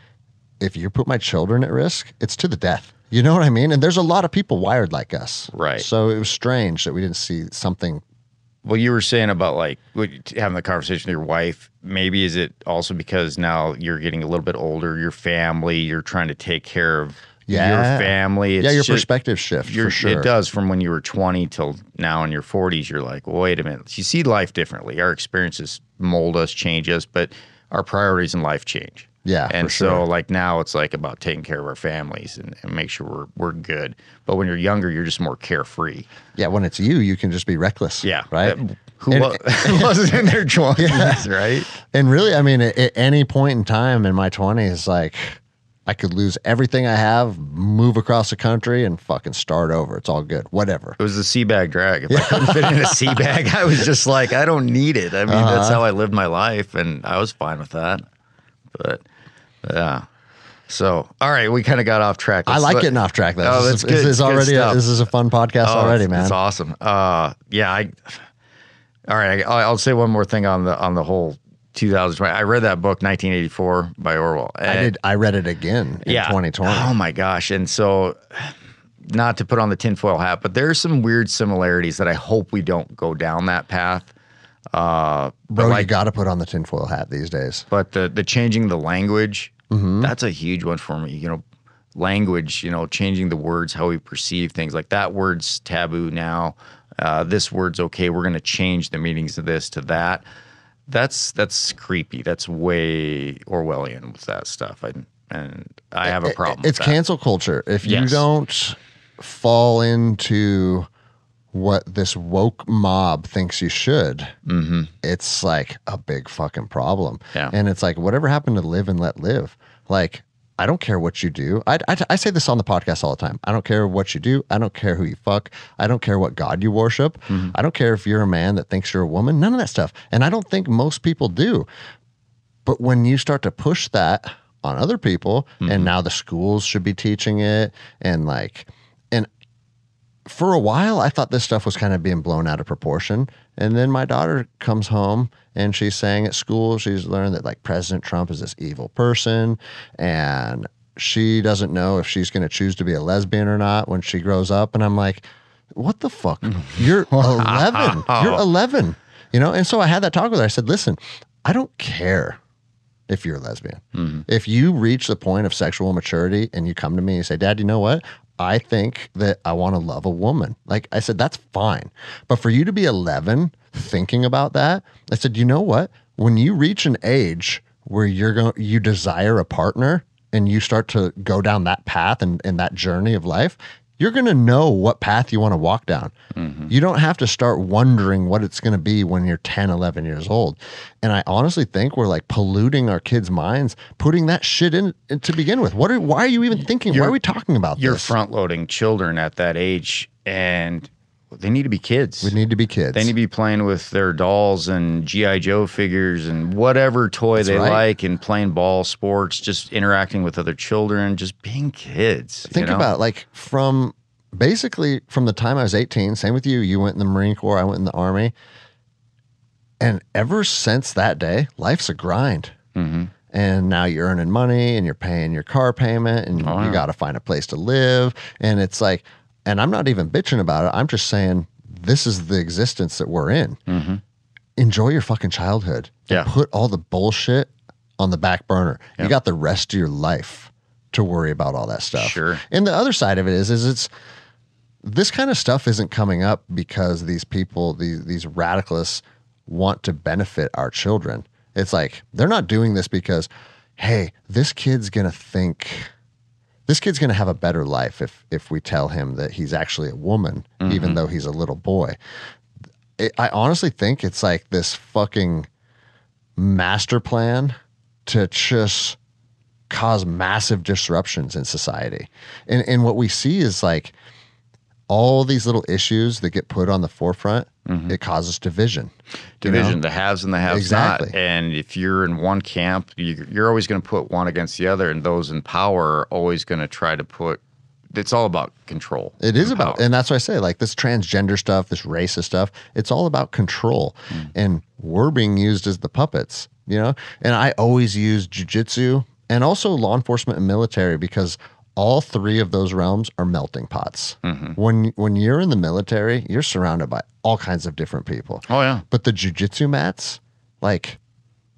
If you put my children at risk, it's to the death. You know what I mean? And there's a lot of people wired like us. Right. So it was strange that we didn't see something. Well, you were saying about like having the conversation with your wife. Maybe is it also because now you're getting a little bit older, your family, you're trying to take care of your family. Your perspective shift for sure. It does from when you were 20 till now in your 40s. You're like, well, wait a minute. You see life differently. Our experiences mold us, change us, but our priorities in life change. Yeah. And for so sure. like now it's like about taking care of our families and make sure we're good. But when you're younger, you're just more carefree. Yeah. When it's you can just be reckless. Yeah. Right. Who wasn't in their 20s, right? And really, I mean, at any point in time in my 20s, like I could lose everything I have, move across the country and fucking start over. It's all good. Whatever. It was the sea bag drag. If I couldn't fit in a sea bag, I was just like, I don't need it. I mean, that's how I lived my life and I was fine with that. But yeah. So, all right, we kind of got off track. I like getting off track though. Oh, this is already this is a fun podcast already, man. It's awesome. Yeah, all right, I'll say one more thing on the whole 2020. I read that book 1984 by Orwell. I read it again in 2020. Oh my gosh. And so not to put on the tinfoil hat, but there's some weird similarities that I hope we don't go down that path. Bro, like, you got to put on the tinfoil hat these days. But the changing the language, that's a huge one for me. You know, language, you know, changing the words, how we perceive things. Like that word's taboo now. This word's okay. We're going to change the meanings of this to that. That's creepy. That's way Orwellian with that stuff. And I have a problem with It's that. cancel culture. If you don't fall into what this woke mob thinks you should, it's like a big fucking problem. Yeah. And it's like, whatever happened to live and let live? Like, I don't care what you do. I say this on the podcast all the time. I don't care what you do. I don't care who you fuck. I don't care what God you worship. I don't care if you're a man that thinks you're a woman. None of that stuff. And I don't think most people do. But when you start to push that on other people, and now the schools should be teaching it, and for a while, I thought this stuff was kind of being blown out of proportion. And then my daughter comes home and she's saying at school, she's learned that like President Trump is this evil person. And she doesn't know if she's going to choose to be a lesbian or not when she grows up. And I'm like, what the fuck? You're 11. You're 11. You know? And so I had that talk with her. I said, listen, I don't care if you're a lesbian. If you reach the point of sexual maturity and you come to me and say, Dad, you know what? I think that I want to love a woman. Like I said, that's fine. But for you to be 11 thinking about that, I said, you know what? When you reach an age where you desire a partner and you start to go down that path and that journey of life, you're going to know what path you want to walk down. You don't have to start wondering what it's going to be when you're 10, 11 years old. And I honestly think we're like polluting our kids' minds, putting that shit in to begin with. Why are you even thinking? Why are we talking about You're this? front loading children at that age, and they need to be kids. We need to be kids. They need to be playing with their dolls and G.I. Joe figures and whatever toy they like, and playing ball, sports, just interacting with other children, just being kids. Think about it, like from the time I was 18, same with you. You went in the Marine Corps, I went in the Army. And ever since that day, life's a grind. And now you're earning money and you're paying your car payment and you got to find a place to live. And it's like, and I'm not even bitching about it. I'm just saying this is the existence that we're in. Enjoy your fucking childhood. And put all the bullshit on the back burner. You got the rest of your life to worry about all that stuff. Sure. And the other side of it is it's this kind of stuff isn't coming up because these people, these radicalists want to benefit our children. It's like they're not doing this because, hey, this kid's going to think this kid's going to have a better life if we tell him that he's actually a woman, even though he's a little boy. I honestly think it's like this fucking master plan to just cause massive disruptions in society. And what we see is like all these little issues that get put on the forefront, it causes division. Division, the haves and the haves Exactly. not. And if you're in one camp, you're always going to put one against the other, and those in power are always going to try to put, it's all about control. It is about, and that's why I say like this transgender stuff, this racist stuff, it's all about control. And we're being used as the puppets, you know? And I always use jujitsu and also law enforcement and military because all three of those realms are melting pots. When you're in the military, you're surrounded by all kinds of different people. Oh, yeah. But the jujitsu mats, like,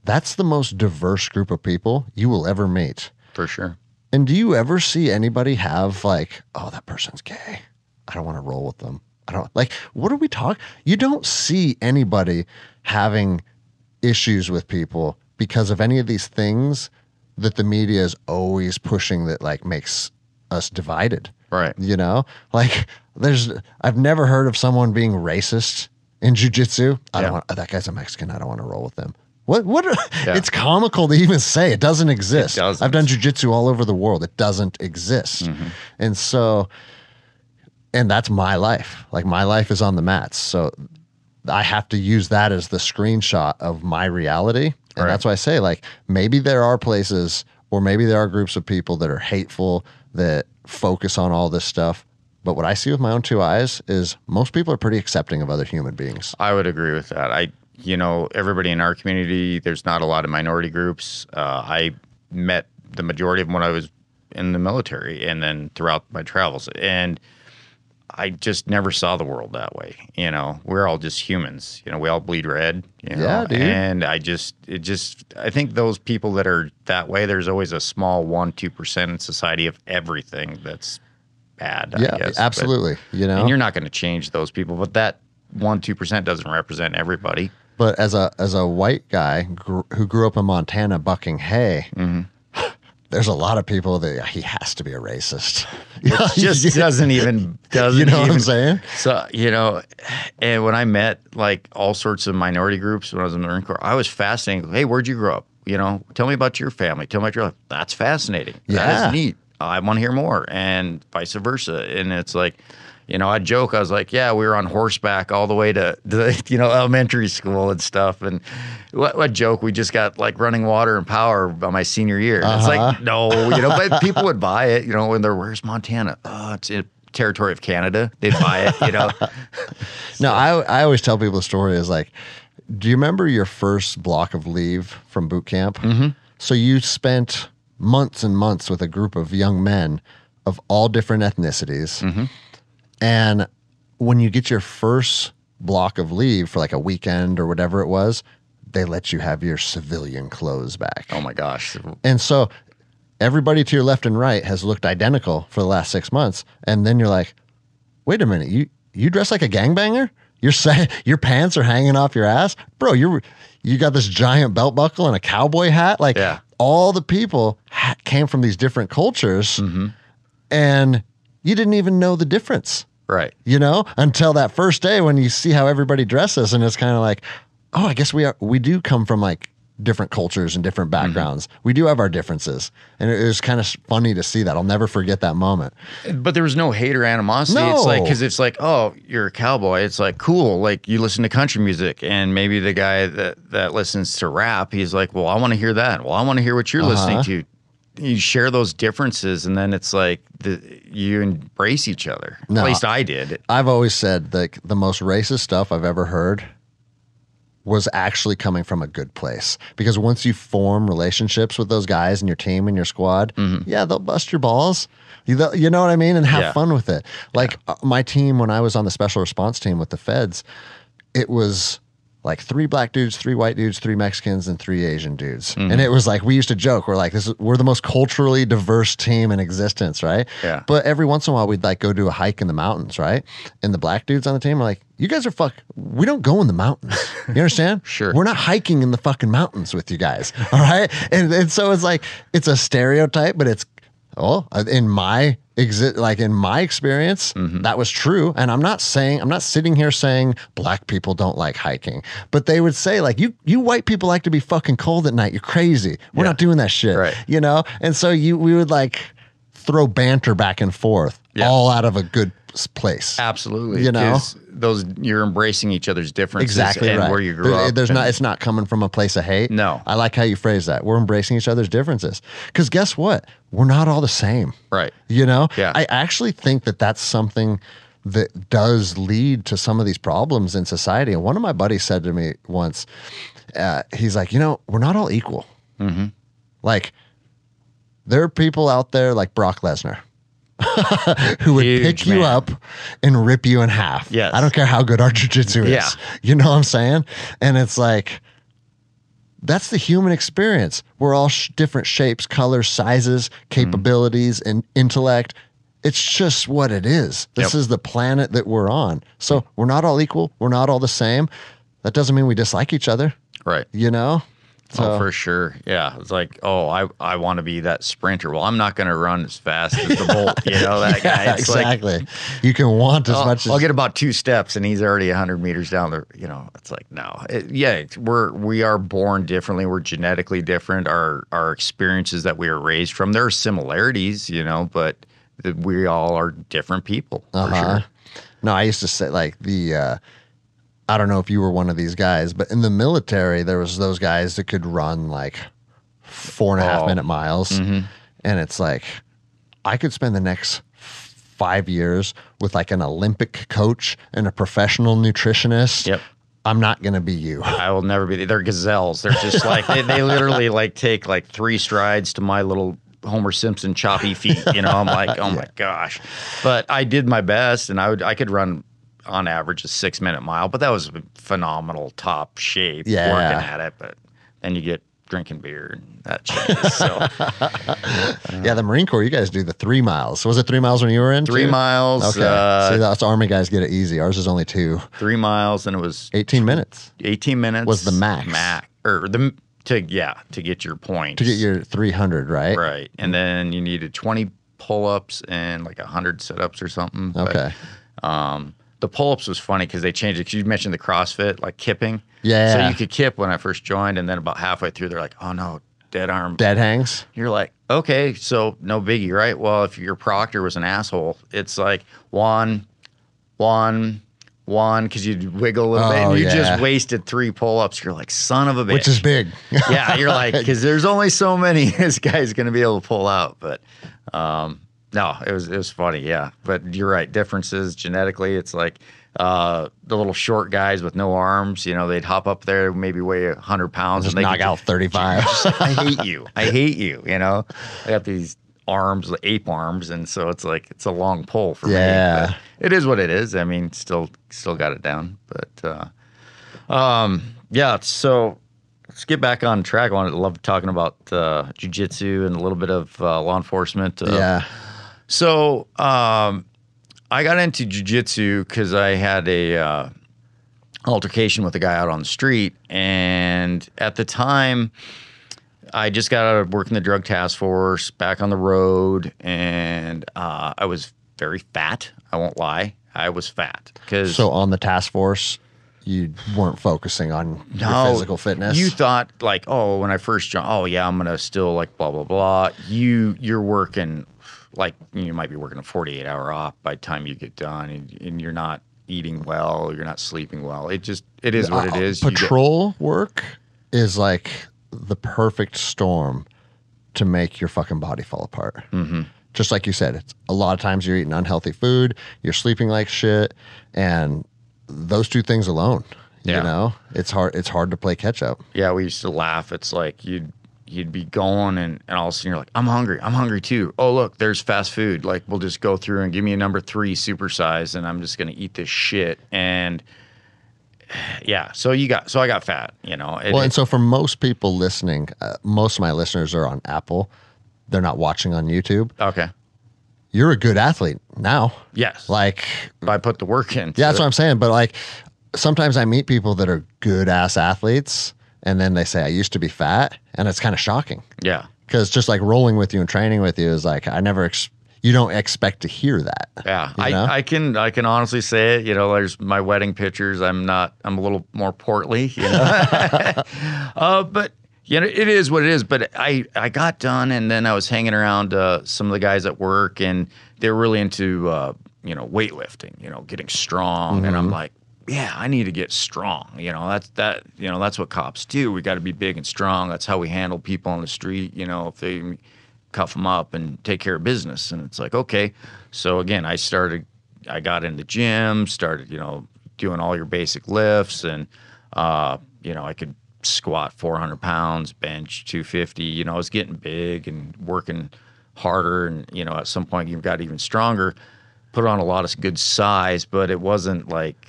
that's the most diverse group of people you will ever meet. For sure. And do you ever see anybody have like, oh, that person's gay, I don't want to roll with them? I don't like, what are we talking? You don't see anybody having issues with people because of any of these things that the media is always pushing that like makes us divided. Right. You know, like I've never heard of someone being racist in jujitsu. I don't want, that guy's a Mexican, I don't want to roll with them. What? It's comical to even say. It doesn't exist. It doesn't. I've done jujitsu all over the world. It doesn't exist. And so, and that's my life. Like my life is on the mats. So I have to use that as the screenshot of my reality. And that's why I say like, maybe there are places or maybe there are groups of people that are hateful that focus on all this stuff. But what I see with my own two eyes is most people are pretty accepting of other human beings. I would agree with that. Everybody in our community, there's not a lot of minority groups. I met the majority of them when I was in the military and then throughout my travels. And I just never saw the world that way. You know, we're all just humans. You know, we all bleed red. You know? Yeah, dude. And I think those people that are that way, there's always a small 1-2% in society of everything that's bad. Yeah, I guess. absolutely. And you're not going to change those people, but that 1-2% doesn't represent everybody. But as a white guy who grew up in Montana bucking hay, there's a lot of people that he has to be a racist. It just doesn't even. You know what I'm saying? So, and when I met like all sorts of minority groups when I was in the Marine Corps, I was fascinated. Hey, where'd you grow up? Tell me about your family. Tell me about your life. That's fascinating. Yeah. That is neat. I want to hear more, and vice versa. And it's like, I joke. I was like, yeah, we were on horseback all the way to elementary school and stuff. And what joke? We just got like running water and power by my senior year. It's like, no, but people would buy it, when they're, where's Montana? Oh, it's in territory of Canada. They'd buy it, No, I always tell people the story is like, do you remember your first block of leave from boot camp? So you spent months and months with a group of young men of all different ethnicities. And when you get your first block of leave for like a weekend or whatever it was, they let you have your civilian clothes back. Oh my gosh. And so everybody to your left and right has looked identical for the last 6 months. And then you're like, wait a minute, you dress like a gangbanger? Your pants are hanging off your ass? Bro, you got this giant belt buckle and a cowboy hat? Like all the people came from these different cultures and you didn't even know the difference. Right. Until that first day when you see how everybody dresses and it's kind of like, oh, I guess we do come from like different cultures and different backgrounds. We do have our differences. And it was kind of funny to see that. I'll never forget that moment. But there was no hate or animosity. No. It's like, because it's like, oh, you're a cowboy. It's like, cool. Like you listen to country music and maybe the guy that listens to rap, he's like, well, I want to hear that. Well, I want to hear what you're listening to. You share those differences and then it's like you embrace each other. No, at least I did. I've always said that the most racist stuff I've ever heard was actually coming from a good place. Because once you form relationships with those guys in your team and your squad, they'll bust your balls. You know what I mean? And have fun with it. Like my team, when I was on the special response team with the feds, it was like 3 black dudes, 3 white dudes, 3 Mexicans, and 3 Asian dudes. And it was like, we used to joke, we're like, we're the most culturally diverse team in existence, right? Yeah. But every once in a while, we'd like go do a hike in the mountains, right? And the black dudes on the team are like, you guys are we don't go in the mountains. You understand? Sure. We're not hiking in the fucking mountains with you guys, all right? And so it's like, it's a stereotype, but it's Well, in my experience, that was true. And I'm not sitting here saying black people don't like hiking, but they would say like, you white people like to be fucking cold at night. You're crazy. We're not doing that shit. Right. You know? And so we would like throw banter back and forth all out of a good place. Absolutely. You know, you're embracing each other's differences exactly and right. where you grew up. It's not coming from a place of hate. No. I like how you phrase that. We're embracing each other's differences. Because guess what? We're not all the same. Right. You know? Yeah. I actually think that that's something that does lead to some of these problems in society. And one of my buddies said to me once, he's like, we're not all equal. Mm-hmm. Like, there are people out there like Brock Lesnar who would pick you up and rip you in half. Yes. I don't care how good our jiu-jitsu is. Yeah. You know what I'm saying? And it's like, that's the human experience. We're all different shapes, colors, sizes, capabilities, and intellect. It's just what it is. This is the planet that we're on. So we're not all equal. We're not all the same. That doesn't mean we dislike each other. Right. You know? So, for sure. Yeah. It's like, I want to be that sprinter. Well, I'm not going to run as fast as the Bolt, that guy. It's exactly. Like, you can want as much as... I'll get about 2 steps and he's already 100 meters down the, it's like, no. We are born differently. We're genetically different. Our experiences that we are raised from, there are similarities, but we all are different people, for sure. No, I used to say like I don't know if you were one of these guys, but in the military, there was those guys that could run like 4.5 minute miles. Mm-hmm. And it's like, I could spend the next 5 years with like an Olympic coach and a professional nutritionist. Yep. I'm not going to be you. I will never be. They're gazelles. They're just like, they literally like take like 3 strides to my little Homer Simpson choppy feet. I'm like, oh my gosh. But I did my best and I could run on average a 6-minute mile, but that was phenomenal top shape working at it. But then you get drinking beer and that changes. So yeah, the Marine Corps, you guys do the 3 miles. Was it 3 miles when you were in? 3 miles. Okay. See, that's Army guys get it easy. Ours is only 2. 3 miles, and it was 18 minutes. 18 minutes was the max. To get your points. To get your 300, right? Right. And then you needed 20 pull-ups and like 100 sit-ups or something. Okay. But, the pull-ups was funny because they changed it. Because you mentioned the CrossFit, like kipping. Yeah. So you could kip when I first joined, and then about halfway through, they're like, oh no, dead arm. Dead hangs? You're like, okay, so no biggie, right? Well, if your proctor was an asshole, it's like one, because you'd wiggle a little bit, and you just wasted 3 pull-ups. You're like, son of a bitch. Which is big. Yeah, you're like, because there's only so many this guy's going to be able to pull out. But no, it was funny, yeah. But you're right, differences genetically. It's like the little short guys with no arms, they'd hop up there, maybe weigh 100 pounds. Just and they knock out 35. I hate you. I got these arms, ape arms, and so it's like it's a long pull for me. But it is what it is. I mean, still got it down. But so let's get back on track. I love talking about jiu-jitsu and a little bit of law enforcement. So I got into jiu-jitsu because I had a altercation with a guy out on the street, and at the time, I just got out of working the drug task force, back on the road, and I was very fat. I won't lie, I was fat. So on the task force, you weren't focusing on your physical fitness? You thought like, when I first joined, I'm gonna still like blah blah blah. You're working. Like you might be working a 48-hour off by the time you get done, and you're not eating well, you're not sleeping well. It is what it is. Patrol work is like the perfect storm to make your fucking body fall apart. Mm-hmm. Just like you said, it's a lot of times you're eating unhealthy food, you're sleeping like shit, and those 2 things alone, it's hard to play catch up. Yeah, we used to laugh. It's like you'd be going and all of a sudden you're like, I'm hungry too. Oh, look, there's fast food. Like, we'll just go through and give me a number 3 supersize and I'm just going to eat this shit. And yeah, so I got fat, And so for most people listening, most of my listeners are on Apple. They're not watching on YouTube. Okay. You're a good athlete now. Yes. Like, if I put the work in. Yeah, that's what I'm saying. But like, sometimes I meet people that are good ass athletes, and then they say, I used to be fat, and it's kind of shocking. Yeah. Because just like rolling with you and training with you is like, you don't expect to hear that. Yeah, you know? I can honestly say it. You know, there's my wedding pictures. I'm a little more portly. You know, but you know, it is what it is. But I got done, and then I was hanging around some of the guys at work, and they're really into you know, weightlifting. You know, getting strong, and I'm like, yeah, I need to get strong. You know, that's what cops do. We got to be big and strong. That's how we handle people on the street. You know, if they cuff them up and take care of business. And it's like, okay. So again, I got in the gym, started, you know, doing all your basic lifts, and you know, I could squat 400 pounds, bench 250. You know, I was getting big and working harder, and you know, at some point you got even stronger. Put on a lot of good size, but it wasn't like,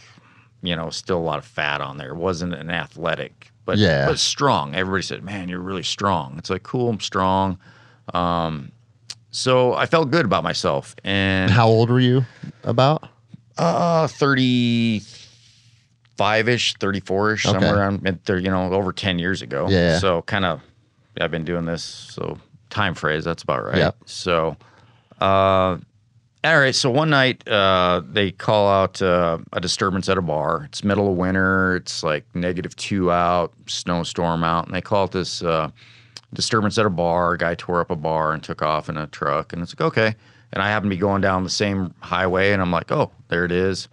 you know, still a lot of fat on there. It wasn't an athletic, but strong. Everybody said, man, you're really strong. It's like, cool, I'm strong. So I felt good about myself. And how old were you about? 35-ish, 34-ish, somewhere around there, you know, over 10 years ago. Yeah. So kind of, I've been doing this. So time phrase, that's about right. Yep. So, all right, so one night they call out a disturbance at a bar. It's middle of winter. It's like -2 out, snowstorm out, and they call it this disturbance at a bar. A guy tore up a bar and took off in a truck, and it's like, okay. And I happen to be going down the same highway, and I'm like, oh, there it is.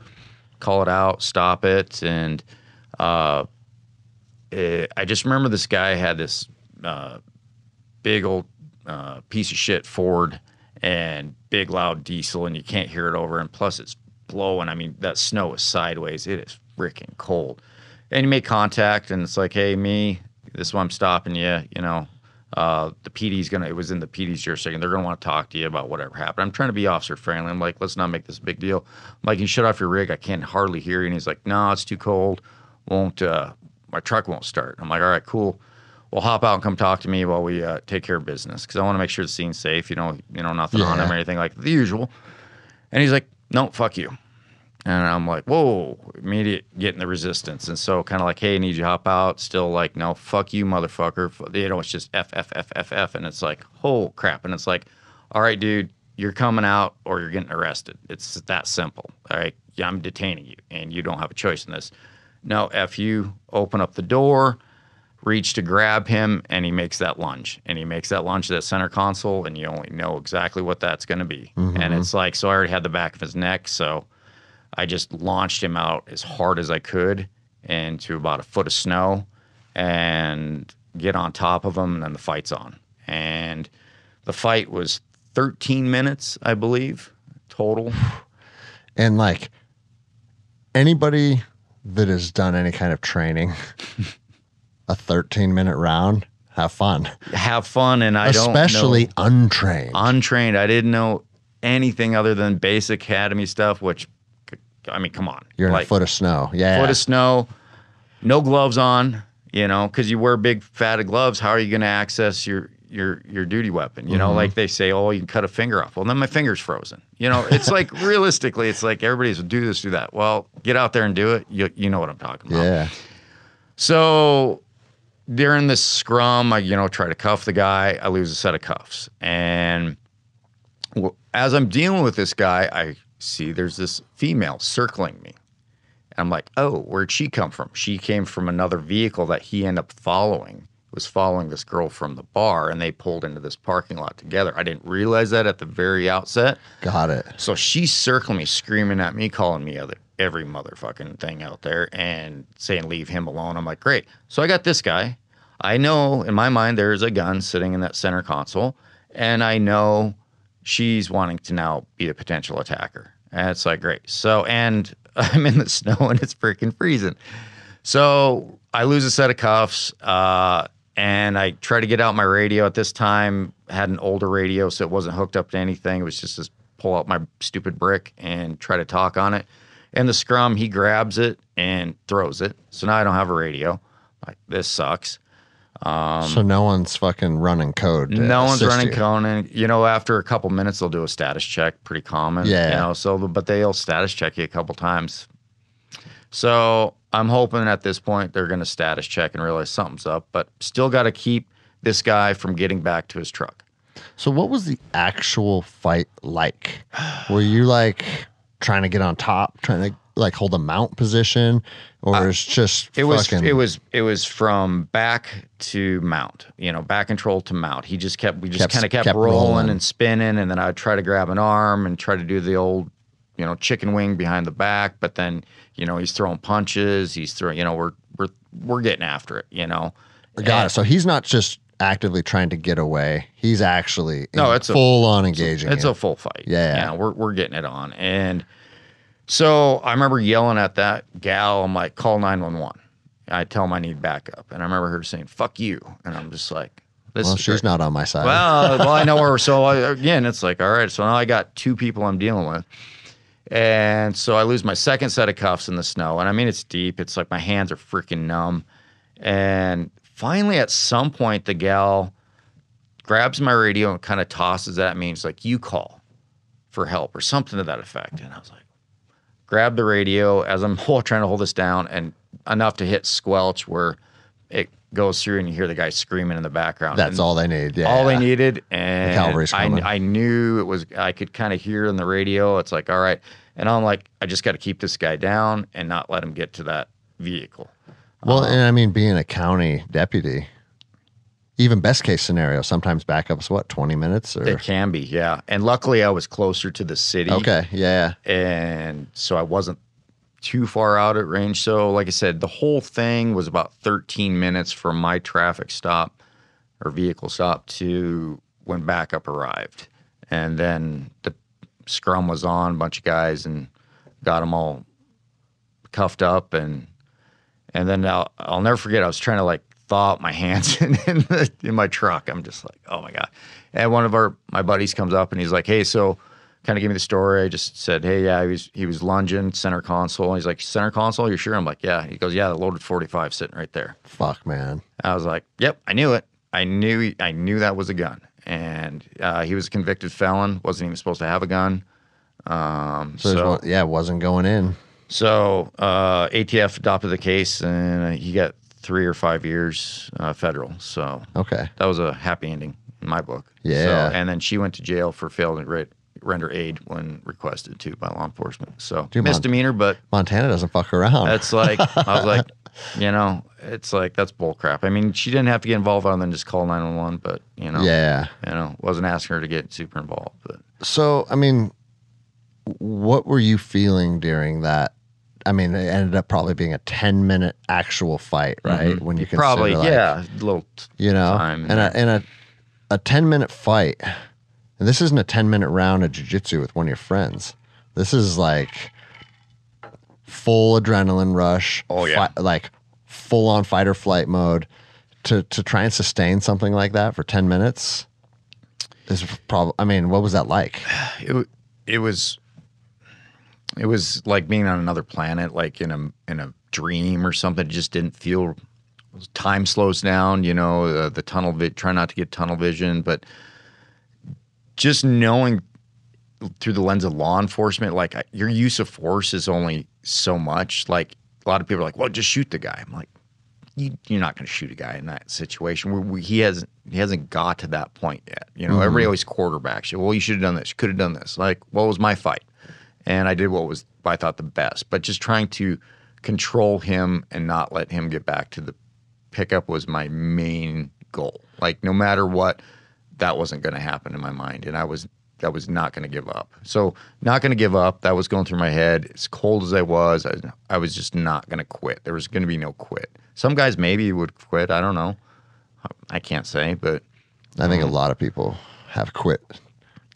Call it out, stop it, and I just remember this guy had this big old piece of shit Ford and big loud diesel, and you can't hear it over, and plus it's blowing. I mean, that snow is sideways. It is freaking cold. And you make contact, and it's like, hey, this is why I'm stopping you. You know, the PD's it was in the PD's jurisdiction. They're gonna want to talk to you about whatever happened. I'm trying to be officer friendly. I'm like, let's not make this a big deal. I'm like, you shut off your rig. I can't hardly hear you. And he's like, no, it's too cold. My truck won't start. I'm like, all right, cool. Well, hop out and come talk to me while we take care of business, because I want to make sure the scene's safe. You know, nothing on him or anything like the usual. And he's like, no, fuck you. And I'm like, whoa, immediate getting the resistance. And so kind of like, hey, I need you to hop out. Still like, no, fuck you, motherfucker. You know, it's just F, F, F, F, F. And it's like, oh, crap. And it's like, all right, dude, you're coming out or you're getting arrested. It's that simple. All right, yeah, I'm detaining you, and you don't have a choice in this. No, F you, open up the door, reach to grab him, and he makes that lunge. And he makes that lunge to that center console, and you only know exactly what that's going to be. And it's like, so I already had the back of his neck, so I just launched him out as hard as I could into about a foot of snow and get on top of him, and then the fight's on. And the fight was 13 minutes, I believe, total. And like anybody that has done any kind of training, a 13-minute round, have fun. Have fun, and especially untrained. Untrained. I didn't know anything other than basic academy stuff, which, I mean, come on. You're in a foot of snow. Yeah. Foot of snow, no gloves on, you know, because you wear big, fatted gloves. How are you going to access your duty weapon? You know, like they say, oh, you can cut a finger off. Well, then my finger's frozen. You know, it's like, realistically, it's like everybody's do this, do that. Well, get out there and do it. You know what I'm talking about. Yeah. So during this scrum, I, try to cuff the guy. I lose a set of cuffs. And as I'm dealing with this guy, I see there's this female circling me. And I'm like, oh, where'd she come from? She came from another vehicle that he ended up following. Was following this girl from the bar, and they pulled into this parking lot together. I didn't realize that at the very outset. Got it. So she's circling me, screaming at me, calling me every motherfucking thing out there, and saying, leave him alone. I'm like, great. So I got this guy. I know in my mind there's a gun sitting in that center console, and I know she's wanting to now be a potential attacker. And it's like, great. So, and I'm in the snow, and it's freaking freezing. So I lose a set of cuffs, and I try to get out my radio. At this time, had an older radio, so it wasn't hooked up to anything. It was just pull out my stupid brick and try to talk on it. And the scrum, he grabs it and throws it. So now I don't have a radio. Like, this sucks. So no one's fucking running code. No one's running code. And, after a couple minutes, they'll do a status check. Pretty common. Yeah. But they'll status check you a couple times. So I'm hoping at this point they're going to status check and realize something's up, but still got to keep this guy from getting back to his truck. So what was the actual fight like? Were you like trying to get on top, trying to like hold a mount position, or it's just it was from back to mount, back control to mount. We just kind of kept rolling and spinning, and then I would try to grab an arm and try to do the old, chicken wing behind the back. But then, he's throwing punches, he's throwing, we're getting after it, Got it. So he's not just actively trying to get away. He's actually it's full on engaging. It's a full fight. Yeah. We're getting it on. And so I remember yelling at that gal. I'm like, call 911. I tell him I need backup. And I remember her saying, fuck you. And I'm just like, she's not on my side. Well, I know her. So again, it's like, all right. So now I got two people I'm dealing with. And so I lose my second set of cuffs in the snow. And I mean, it's deep. It's like my hands are freaking numb. And finally, at some point, the gal grabs my radio and kind of tosses at me. It's like, you call for help or something to that effect. And I was like, grab the radio as I'm trying to hold this down, and enough to hit squelch where it goes through and you hear the guy screaming in the background. That's all they need. Yeah. All they needed. And the cavalry's coming. I knew it was, I could kind of hear in the radio. It's like, all right. And I'm like, I just got to keep this guy down and not let him get to that vehicle. Well, and I mean, being a county deputy, even best case scenario, sometimes backup's 20 minutes? Or? It can be, yeah. And luckily I was closer to the city. Okay, yeah. And so I wasn't too far out at range. So like I said, the whole thing was about 13 minutes from my traffic stop or vehicle stop to when backup arrived. And then the scrum was on, a bunch of guys, and got them all cuffed up. And then I'll never forget, I was trying to like thaw out my hands in my truck. I'm just like, oh my God. And one of my buddies comes up and he's like, hey, so kind of give me the story. I just said, hey, yeah, he was lunging center console. And he's like, center console, you sure? I'm like, yeah. He goes, yeah, the loaded 45 sitting right there. Fuck, man. I was like, yep, I knew it. I knew that was a gun. And he was a convicted felon, wasn't even supposed to have a gun. It wasn't going in. So ATF adopted the case, and he got 3 or 5 years federal. So okay, that was a happy ending in my book. Yeah. And then she went to jail for failing to render aid when requested to by law enforcement. So misdemeanor, but Montana doesn't fuck around. That's like, I was like, it's like, that's bull crap. I mean, she didn't have to get involved other than just call 911, but wasn't asking her to get super involved. But so, I mean, what were you feeling during that? I mean, it ended up probably being a 10-minute actual fight, right? Mm-hmm. When you consider probably, a little time. And a 10-minute fight, and this isn't a 10-minute round of jiu-jitsu with one of your friends. This is like full adrenaline rush. Oh, yeah. Like full-on fight or flight mode. To try and sustain something like that for 10 minutes is probably, I mean, what was that like? It was like being on another planet, like in a dream or something. It just didn't feel. Time slows down, the tunnel. Try not to get tunnel vision, but just knowing through the lens of law enforcement, like your use of force is only so much. Like a lot of people are like, "Well, just shoot the guy." I'm like, "You're not going to shoot a guy in that situation. He hasn't got to that point yet." Everybody always quarterbacks you. Well, you should have done this. You could have done this. Like, what was my fight? And I did what was, I thought, the best. But just trying to control him and not let him get back to the pickup was my main goal. Like, no matter what, that wasn't going to happen in my mind. And I was not going to give up. So not going to give up. That was going through my head. As cold as I was just not going to quit. There was going to be no quit. Some guys maybe would quit. I don't know. I can't say, but I think a lot of people have quit.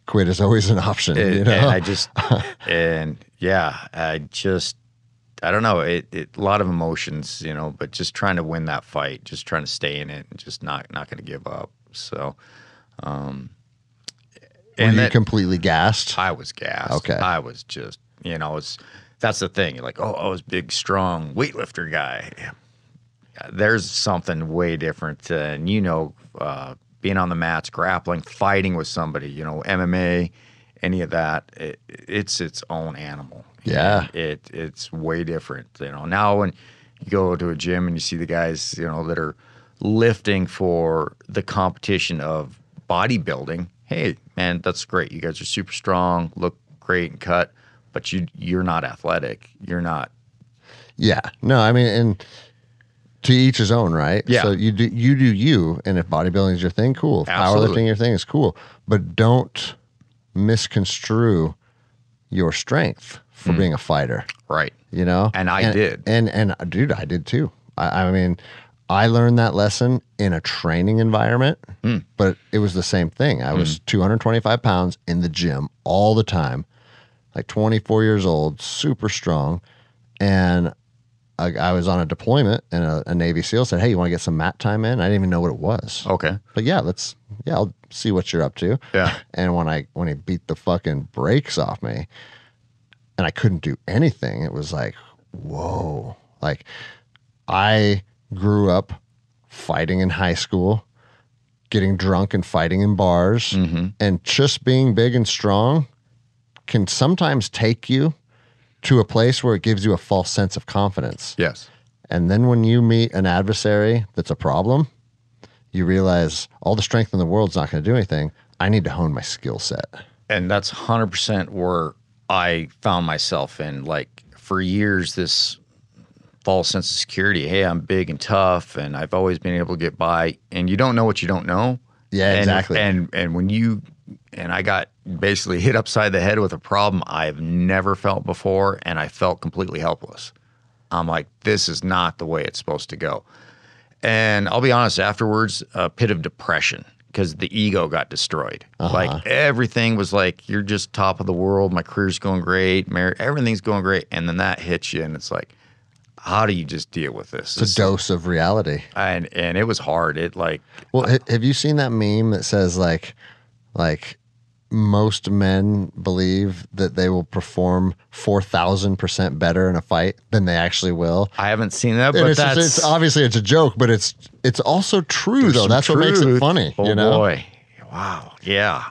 Quit is always an option. And I don't know. A lot of emotions, but just trying to win that fight, just trying to stay in it, and just not going to give up. So, were you completely gassed? I was gassed. Okay. I was just, that's the thing. You're like, I was big, strong weightlifter guy. There's something way different, and being on the mats, grappling, fighting with somebody, MMA, any of that, it's its own animal. Yeah. It's way different. Now when you go to a gym and you see the guys, that are lifting for the competition of bodybuilding, hey, man, that's great. You guys are super strong, look great and cut, but you're not athletic. You're not. Yeah. No, I mean, and to each his own, right? Yeah. So you do you, and if bodybuilding is your thing, cool. If Absolutely. powerlifting your thing is cool, but don't misconstrue your strength for being a fighter. Right. You know, And I did. and dude, I did too. I mean, I learned that lesson in a training environment, but it was the same thing. I was 225 pounds in the gym all the time, like 24 years old, super strong. And I was on a deployment, and a Navy SEAL said, "Hey, you want to get some mat time in?" I didn't even know what it was. Okay. But I'll see what you're up to. Yeah. And when he beat the fucking brakes off me, and I couldn't do anything, it was like, whoa. Like, I grew up fighting in high school, getting drunk and fighting in bars, and just being big and strong can sometimes take you to a place where it gives you a false sense of confidence. Yes. And then when you meet an adversary that's a problem, you realize all the strength in the world's not going to do anything. I need to hone my skill set. And that's 100% where I found myself in. Like, for years, this false sense of security. Hey, I'm big and tough, and I've always been able to get by. And you don't know what you don't know. Yeah, exactly. And I got basically hit upside the head with a problem I've never felt before, and I felt completely helpless. I'm like, this is not the way it's supposed to go. And I'll be honest, afterwards, a pit of depression, because the ego got destroyed. Like, everything was like, you're just top of the world. My career's going great. Everything's going great. And then that hits you, and it's like, how do you just deal with this? It's a dose of reality. And it was hard. Well, have you seen that meme that says like most men believe that they will perform 4,000% better in a fight than they actually will? I haven't seen that, And but it's obviously it's a joke, but it's also true though. some That's what makes it truth. funny. Oh you know? boy, wow, yeah.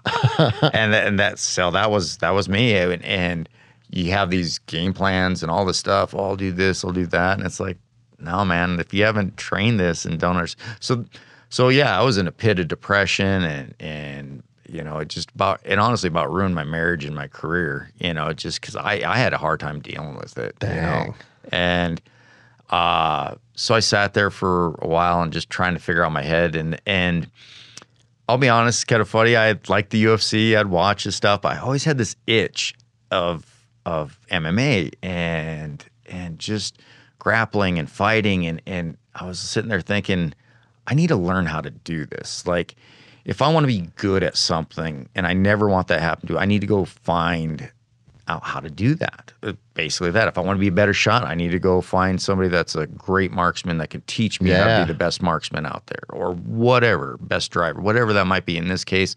and that was me. And you have these game plans and all this stuff. Oh, I'll do this, I'll do that, and it's like, no, man. If you haven't trained this and don't understand, so yeah, I was in a pit of depression, and you know, it honestly about ruined my marriage and my career. You know, just because I had a hard time dealing with it. Dang. You know? And so I sat there for a while and just trying to figure out my head. And I'll be honest, it's kind of funny. I liked the UFC. I'd watch this stuff. I always had this itch of MMA and just grappling and fighting. And I was sitting there thinking, I need to learn how to do this. Like, if I want to be good at something, and I never want that to happen to, I need to go find out how to do that. Basically that. If I want to be a better shot, I need to go find somebody that's a great marksman that can teach me how to be the best marksman out there, or whatever, best driver, whatever that might be. In this case,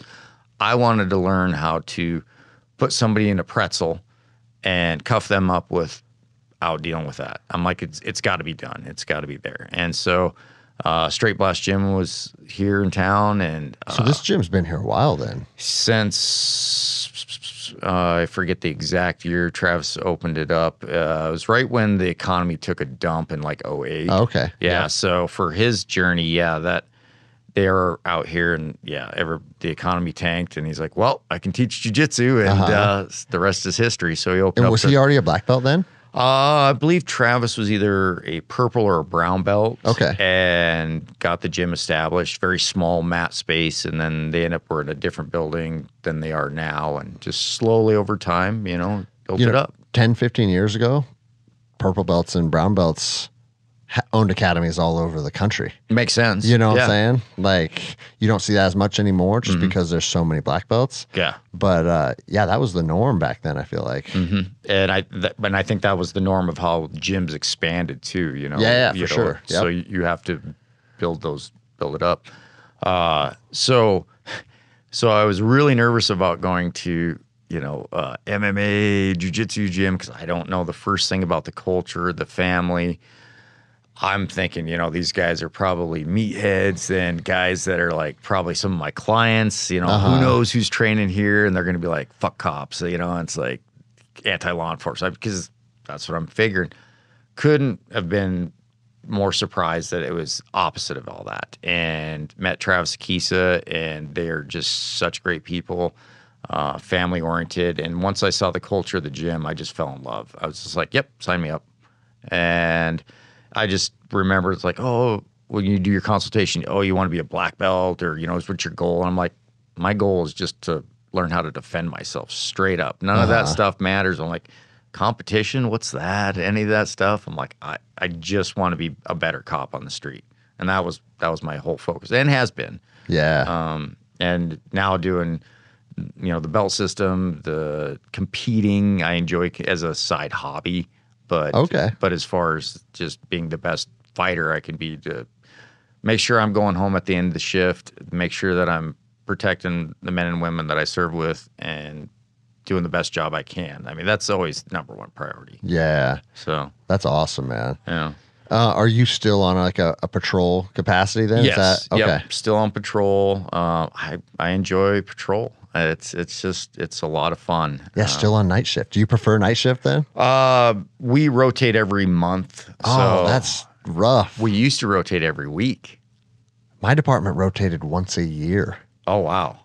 I wanted to learn how to put somebody in a pretzel and cuff them up without dealing with that. I'm like, it's got to be done. It's got to be there. And so Straight Blast Gym was here in town, and So this gym's been here a while then. since I forget the exact year Travis opened it up. It was right when the economy took a dump in like 2008. Oh, okay. Yeah. So for his journey, that they were out here, and the economy tanked, and he's like, well, I can teach jiu-jitsu, and the rest is history. So he opened And up. was he already a black belt then? I believe Travis was either a purple or a brown belt. Okay. And got the gym established, very small mat space. And then they were in a different building than they are now. And just slowly over time, built it up. 10, 15 years ago, purple belts and brown belts owned academies all over the country. Makes sense. You know what I'm saying? Like, you don't see that as much anymore just because there's so many black belts. Yeah. But that was the norm back then, I feel like. And I think that was the norm of how gyms expanded too, Yeah, for sure. So you have to build it up. So I was really nervous about going to, MMA, jiu-jitsu gym, because I don't know the first thing about the culture, the family. I'm thinking, these guys are probably meatheads and guys that are like probably some of my clients, who knows who's training here, and they're going to be like, fuck cops, and it's like anti-law enforcement, because that's what I'm figuring. Couldn't have been more surprised that it was opposite of all that. And met Travis Akisa, and they're just such great people, family oriented. And once I saw the culture of the gym, I just fell in love. I was just like, yep, sign me up. And I just remember it's like, oh, when you do your consultation, oh, you want to be a black belt, or, what's your goal? And I'm like, my goal is just to learn how to defend myself straight up. None of that stuff matters. I'm like, competition, what's that? Any of that stuff? I'm like, I just want to be a better cop on the street. And that was my whole focus, and has been. Yeah. And now doing, the belt system, the competing, I enjoy as a side hobby. But But as far as just being the best fighter I can be, to make sure I'm going home at the end of the shift, make sure that I'm protecting the men and women that I serve with, and doing the best job I can. I mean, that's always number one priority. Yeah. So that's awesome, man. Yeah. Are you still on like a patrol capacity then? Yes. Is that, okay. Yep. Still on patrol. I enjoy patrol. It's a lot of fun. Yeah. Still on night shift. Do you prefer night shift then? We rotate every month. Oh, that's rough. We used to rotate every week. My department rotated once a year. Oh, wow.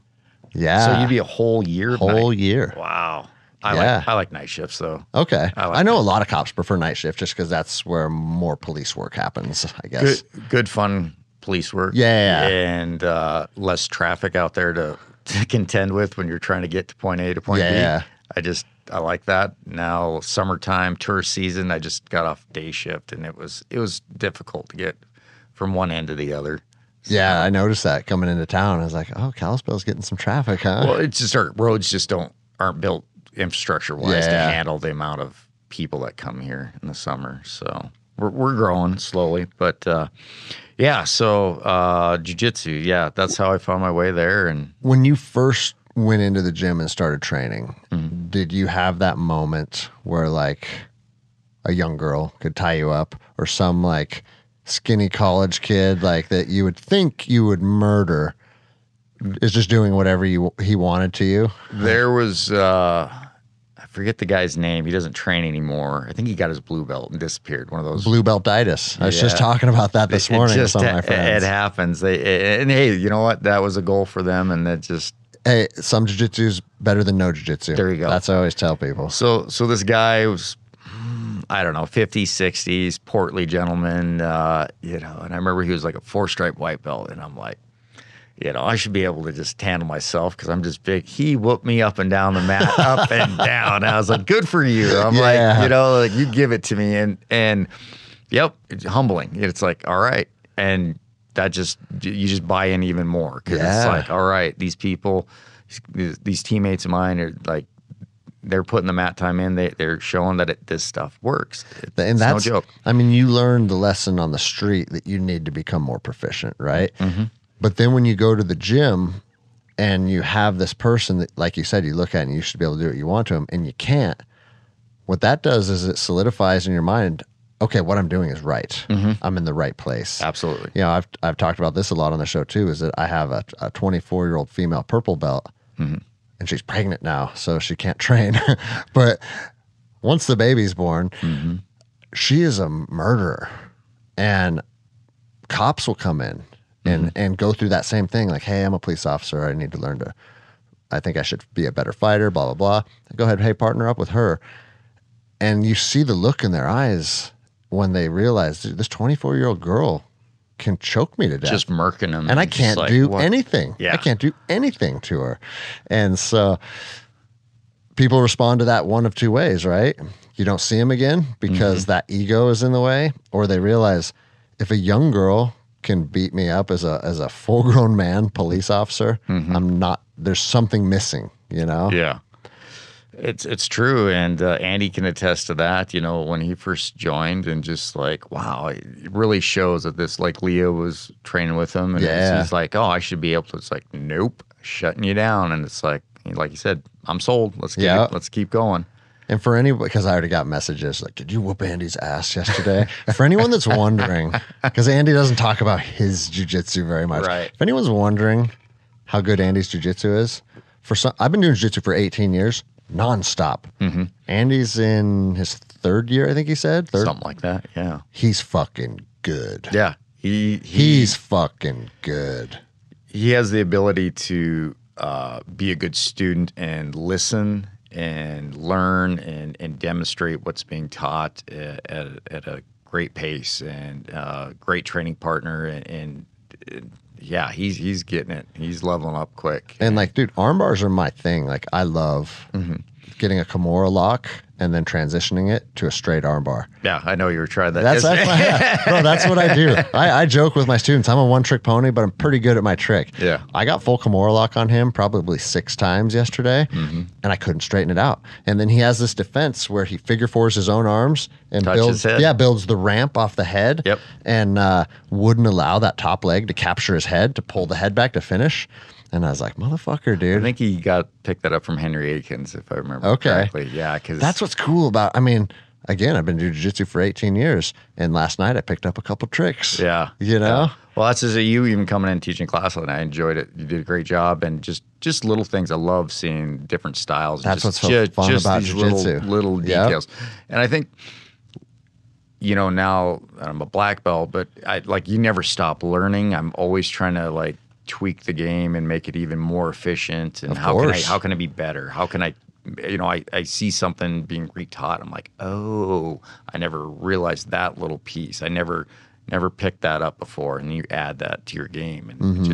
Yeah. So you'd be a whole year? Whole year. Wow. I like night shifts, though. Okay. I know a lot of cops prefer night shift just because that's where more police work happens, I guess. Good fun police work. Yeah. And less traffic out there to contend with when you're trying to get to point A to point B. I like that. Now, summertime, tourist season, I just got off day shift, and it was difficult to get from one end to the other. Yeah, I noticed that coming into town. I was like, oh, Kalispell's getting some traffic, huh? Well, it's just our roads just aren't built infrastructure-wise to handle the amount of people that come here in the summer. So we're growing slowly. But, so jiu-jitsu, that's how I found my way there. And when you first went into the gym and started training, did you have that moment where like a young girl could tie you up, or some like skinny college kid like that you would think you would murder is just doing whatever he wanted to you? There was I forget the guy's name. He doesn't train anymore. I think he got his blue belt and disappeared. One of those blue beltitis. I was just talking about that this morning with some of my friends. It happens. And hey, you know what? That was a goal for them, and that just some jiu-jitsu is better than no jiu-jitsu. There you go. That's what I always tell people. So this guy was, I don't know, 50s, 60s, portly gentleman, and I remember he was like a 4-stripe white belt, and I'm like, I should be able to just handle myself because I'm just big. He whooped me up and down the mat, up and down. I was like, good for you. I'm like, you give it to me. And yep, it's humbling. It's like, all right. And that you just buy in even more because it's like, all right, these people, these teammates of mine are like, they're putting the mat time in. They're showing that this stuff works. And that's no joke. I mean, you learn the lesson on the street that you need to become more proficient, right? Mm-hmm. But then when you go to the gym and you have this person that, like you said, you look at and you should be able to do what you want to them, and you can't, what that does is it solidifies in your mind, okay, what I'm doing is right. Mm-hmm. I'm in the right place. Absolutely. I've talked about this a lot on the show too, is that I have a 24-year-old female purple belt, and she's pregnant now, so she can't train. But once the baby's born, she is a murderer. And cops will come in and go through that same thing. Like, hey, I'm a police officer. I need to learn I think I should be a better fighter, blah, blah, blah. Go ahead. Hey, partner up with her. And you see the look in their eyes when they realize this 24-year-old girl can choke me to death. Just murking them. And I can't do anything. Yeah. I can't do anything to her. And so people respond to that one of two ways, right? You don't see them again because that ego is in the way, or they realize if a young girl can beat me up as a full-grown man police officer, there's something missing, Yeah. It's true, and Andy can attest to that. When he first joined, and just like, wow, it really shows that this, like, Leah was training with him, and he's like, oh, I should be able to. It's like, nope, shutting you down, and it's like you said, I'm sold. Let's keep going. And for anybody, because I already got messages like, did you whoop Andy's ass yesterday? For anyone that's wondering, because Andy doesn't talk about his jiu-jitsu very much. Right. If anyone's wondering how good Andy's jiu-jitsu is, I've been doing jiu-jitsu for 18 years, nonstop. Andy's in his 3rd year, I think he said. Something like that, yeah. He's fucking good. Yeah. He's fucking good. He has the ability to be a good student and listen and learn and demonstrate what's being taught at a great pace, and great training partner. And yeah, he's getting it. He's leveling up quick. And like, dude, arm bars are my thing. Like, I love getting a Kimura lock and then transitioning it to a straight arm bar. Yeah, I know you were trying that. That's what I do. I joke with my students. I'm a one-trick pony, but I'm pretty good at my trick. Yeah. I got full Kimura lock on him probably 6 times yesterday, and I couldn't straighten it out. And then he has this defense where he figure fours his own arms and builds the ramp off the head. Yep. And wouldn't allow that top leg to capture his head to pull the head back to finish. And I was like, motherfucker, dude. I think he picked that up from Henry Akins, if I remember correctly. Yeah, because that's what's cool about. I mean, again, I've been doing jiu-jitsu for 18 years, and last night I picked up a couple tricks. Yeah, you know. Yeah. Well, that's just you even coming in and teaching class, and I enjoyed it. You did a great job, and just little things. I love seeing different styles. That's what's so fun about these jiu-jitsu. little details, and I think. Now I'm a black belt, but you never stop learning. I'm always trying to tweak the game and make it even more efficient. And how can I be better? How can I, I see something being retaught. I'm like, oh, I never realized that little piece. I never picked that up before. And you add that to your game, and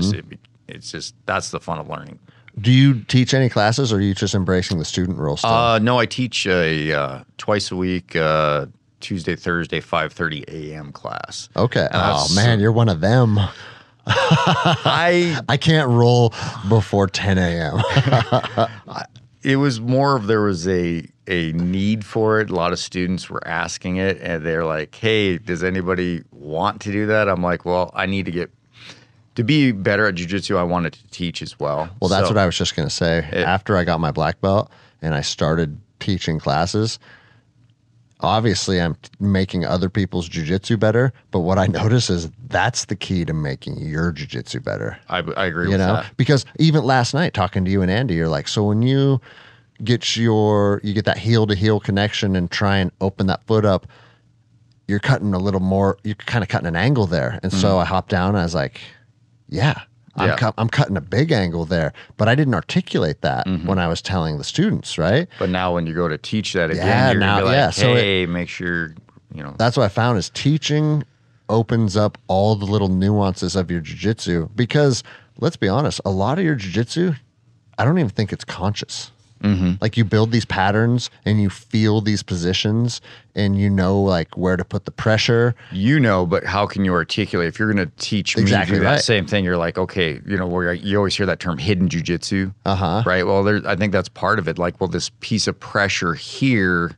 it's just that's the fun of learning. Do you teach any classes, or are you just embracing the student role still? No, I teach twice a week. Tuesday, Thursday, 5:30 a.m. class. Okay. Oh man, you're one of them. I can't roll before 10 a.m. It was more of there was a need for it. A lot of students were asking it, and they're like, "Hey, does anybody want to do that?" I'm like, "Well, I need to be better at jiu-jitsu. I wanted to teach as well." Well, that's what I was just going to say. After I got my black belt and I started teaching classes, obviously I'm making other people's jiu-jitsu better, but what I notice is that's the key to making your jiu-jitsu better. I agree with that. Because even last night talking to you and Andy, you're like, so when you get that heel to heel connection and try and open that foot up, you're cutting a little more, you're kind of cutting an angle there. And so I hopped down and I was like, I'm cutting a big angle there, but I didn't articulate that when I was telling the students, right? But now when you go to teach that again, you're gonna be like, hey, make sure, That's what I found is teaching opens up all the little nuances of your jiu-jitsu, because let's be honest, a lot of your jiu-jitsu, I don't even think it's conscious. Like you build these patterns and you feel these positions and where to put the pressure. But how can you articulate? If you're going to teach me to do that same thing, you're like, okay, where you always hear that term hidden jiu-jitsu, right? Well, I think that's part of it. Like, well, this piece of pressure here,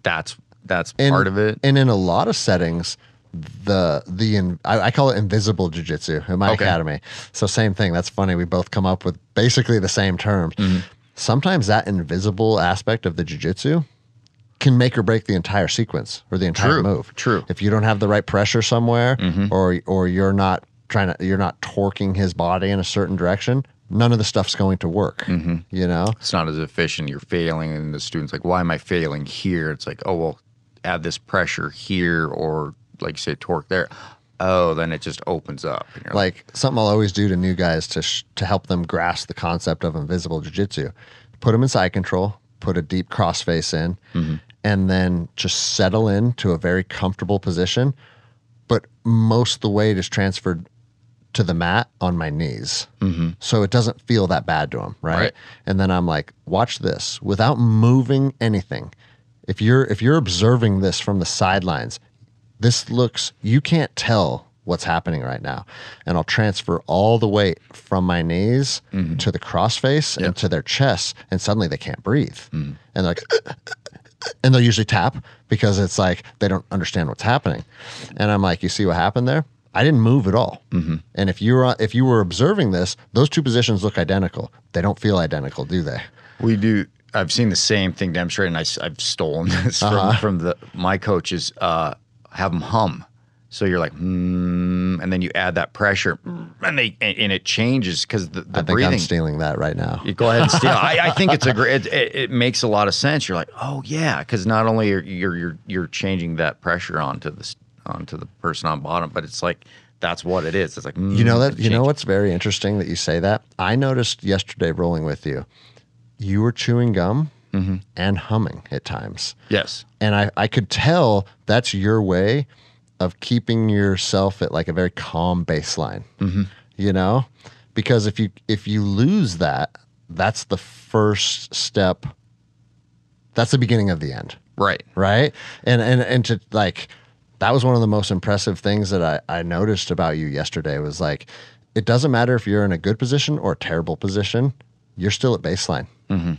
that's part of it. And in a lot of settings, I call it invisible jiu-jitsu in my academy. So same thing. That's funny. We both come up with basically the same terms. Sometimes that invisible aspect of the jiu-jitsu can make or break the entire sequence or the entire move. True. If you don't have the right pressure somewhere, or you're not torquing his body in a certain direction, none of the stuff's going to work. It's not as efficient. You're failing, and the student's like, why am I failing here? It's like, oh, well, add this pressure here, or like you say, torque there. Oh, then it just opens up. And you're like something I'll always do to new guys to help them grasp the concept of invisible jiu-jitsu. Put them in side control, put a deep crossface in, and then just settle into a very comfortable position. But most of the weight is transferred to the mat on my knees. So it doesn't feel that bad to them, right? And then I'm like, watch this. Without moving anything, if you're observing this from the sidelines, you can't tell what's happening right now. And I'll transfer all the weight from my knees to the crossface and to their chest, and suddenly they can't breathe. And they're like, and they'll usually tap because it's like they don't understand what's happening. And I'm like, you see what happened there? I didn't move at all. And if you were observing this, those two positions look identical. They don't feel identical, do they? We do. I've seen the same thing demonstrated, and I've stolen this from my coaches. Have them hum. So you're like, and then you add that pressure, and it changes because the breathing. I think I'm stealing that right now. You go ahead and steal. I think it's a great. It makes a lot of sense. You're like, oh yeah, because not only you're changing that pressure onto onto the person on bottom. But it's like that's what it is. It's like You know that. You know what's very interesting that you say that. I noticed yesterday rolling with you, you were chewing gum and humming at times. Yes. And I could tell that's your way of keeping yourself at like a very calm baseline. You know, because if you lose that, that's the first step. That's the beginning of the end. Right. Right. And to like, that was one of the most impressive things that I noticed about you yesterday was like, it doesn't matter if you're in a good position or a terrible position, you're still at baseline.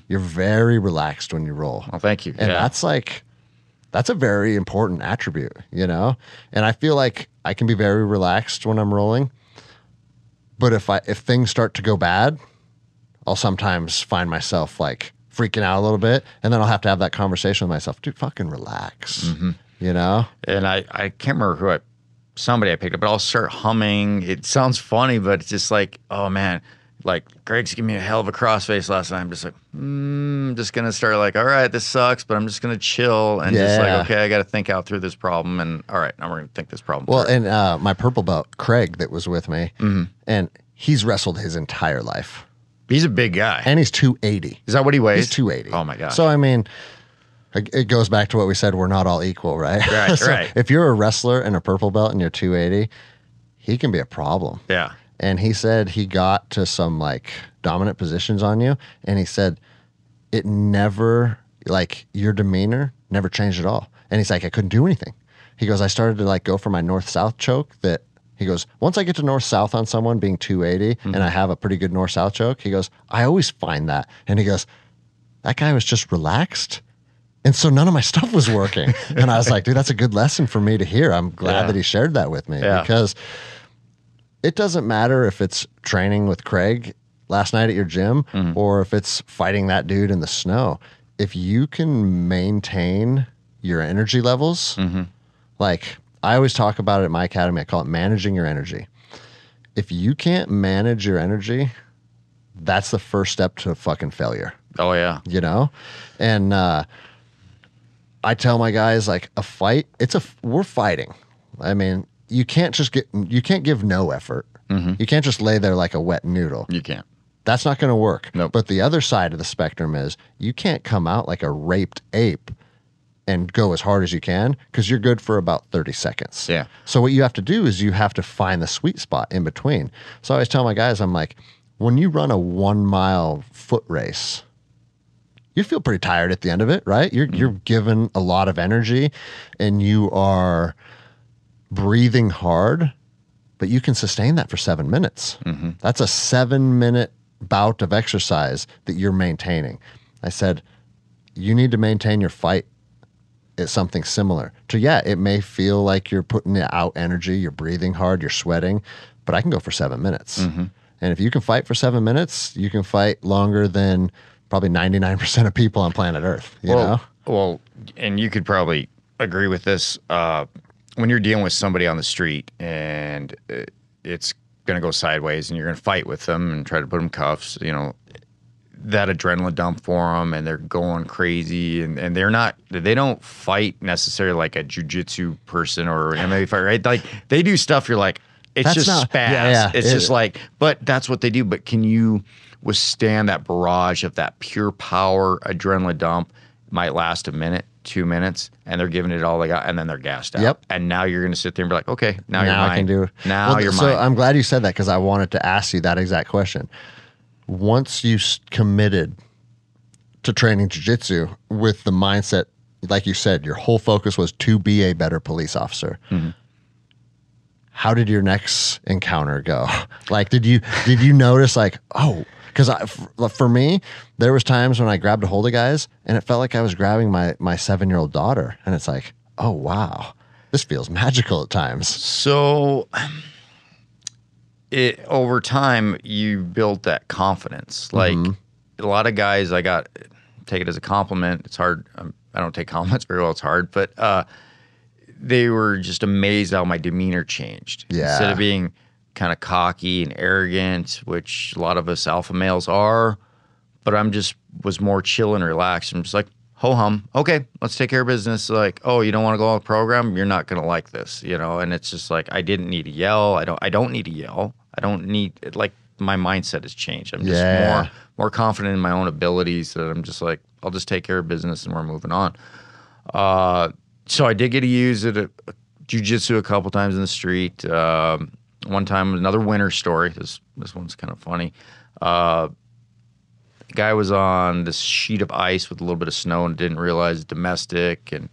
You're very relaxed when you roll. Well, thank you. And that's a very important attribute, you know? And I feel like I can be very relaxed when I'm rolling. But if things start to go bad, I'll sometimes find myself like freaking out a little bit, and then I'll have to have that conversation with myself. Dude, fucking relax. You know? And I can't remember somebody I picked up, but I'll start humming. It sounds funny, but it's just like, oh man, like Greg's giving me a hell of a crossface last night. I'm just like, I'm just going to start like, all right, this sucks, but I'm just going to chill and just like, okay, I got to think out through this problem. And all right, now we're going to think this problem through. And my purple belt, Craig, that was with me, and he's wrestled his entire life. He's a big guy. And he's 280. Is that what he weighs? He's 280. Oh my God. So, I mean, it goes back to what we said, we're not all equal, right? Right, So right. if you're a wrestler and a purple belt and you're 280, he can be a problem. Yeah. And he said he got to some like dominant positions on you, and he said it never, like your demeanor never changed at all. And he's like, I couldn't do anything. He goes, I started to like go for my north-south choke that he goes, once I get to north-south on someone being 280 and I have a pretty good north-south choke, he goes, I always find that. And he goes, that guy was just relaxed. And so none of my stuff was working. And I was like, dude, that's a good lesson for me to hear. I'm glad that he shared that with me because it doesn't matter if it's training with Craig last night at your gym or if it's fighting that dude in the snow. If you can maintain your energy levels, like I always talk about it at my academy, I call it managing your energy. If you can't manage your energy, that's the first step to fucking failure. Oh yeah. You know? And I tell my guys like a fight, we're fighting. I mean, you can't give no effort. You can't just lay there like a wet noodle. You can't. That's not going to work. Nope. But the other side of the spectrum is you can't come out like a raped ape and go as hard as you can because you're good for about 30 seconds. Yeah. So what you have to do is you have to find the sweet spot in between. So I always tell my guys, I'm like, when you run a 1 mile foot race, you feel pretty tired at the end of it, right? You're given a lot of energy and you are breathing hard, but you can sustain that for 7 minutes. That's a 7-minute bout of exercise that you're maintaining. I said, you need to maintain your fight at something similar to, it may feel like you're putting out energy, you're breathing hard, you're sweating, but I can go for 7 minutes. And if you can fight for 7 minutes, you can fight longer than probably 99% of people on planet Earth, you know? Well, and you could probably agree with this. When you're dealing with somebody on the street and it's going to go sideways and you're going to fight with them and try to put them cuffs, you know, that adrenaline dump for them and they're going crazy and they don't fight necessarily like a jiu-jitsu person or an MMA fighter, right? Like they do stuff you're like, it's just spaz. It's just like, but that's what they do. But can you withstand that barrage of that pure power adrenaline dump? Might last a minute, 2 minutes, and they're giving it all they got, and then they're gassed out. Yep. And now you're going to sit there and be like, okay, now you're mine. I can do it. Now you're so mine. I'm glad you said that because I wanted to ask you that exact question. Once you committed to training jiu-jitsu with the mindset, like you said, your whole focus was to be a better police officer. How did your next encounter go? Like, did you notice like, oh, because for me, there was times when I grabbed a hold of guys and it felt like I was grabbing my 7-year-old daughter. And it's like, oh, wow, this feels magical at times. So over time, you built that confidence. Like a lot of guys, take it as a compliment. It's hard. I don't take compliments very well. It's hard, but they were just amazed how my demeanor changed. Yeah. Instead of being kind of cocky and arrogant, which a lot of us alpha males are, but was more chill and relaxed. I'm just like, ho hum. Okay, let's take care of business. Like, oh, you don't want to go on the program? You're not going to like this, you know? And it's just like, I didn't need to yell. I don't need to yell. I don't need, like, my mindset has changed. I'm just more confident in my own abilities that I'm just like, I'll just take care of business and we're moving on. So I did get to use it at jiu-jitsu a couple times in the street. One time, another winter story. This one's kind of funny. The guy was on this sheet of ice with a little bit of snow and didn't realize it's domestic. And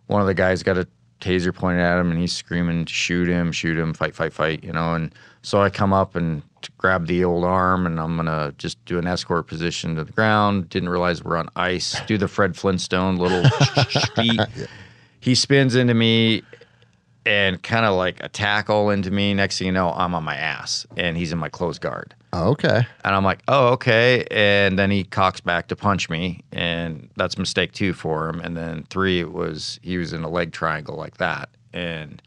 one of the guys got a taser pointed at him and he's screaming, shoot him, fight, you know. And so I come up and grab the old arm and I'm going to just do an escort position to the ground. Didn't realize we're on ice. Do the Fred Flintstone little feet. He spins into me and kind of like a tackle into me. Next thing you know, I'm on my ass and he's in my closed guard. Oh, okay. And I'm like, oh, okay. And then he cocks back to punch me. And that's mistake 2 for him. And then 3, he was in a leg triangle like that. And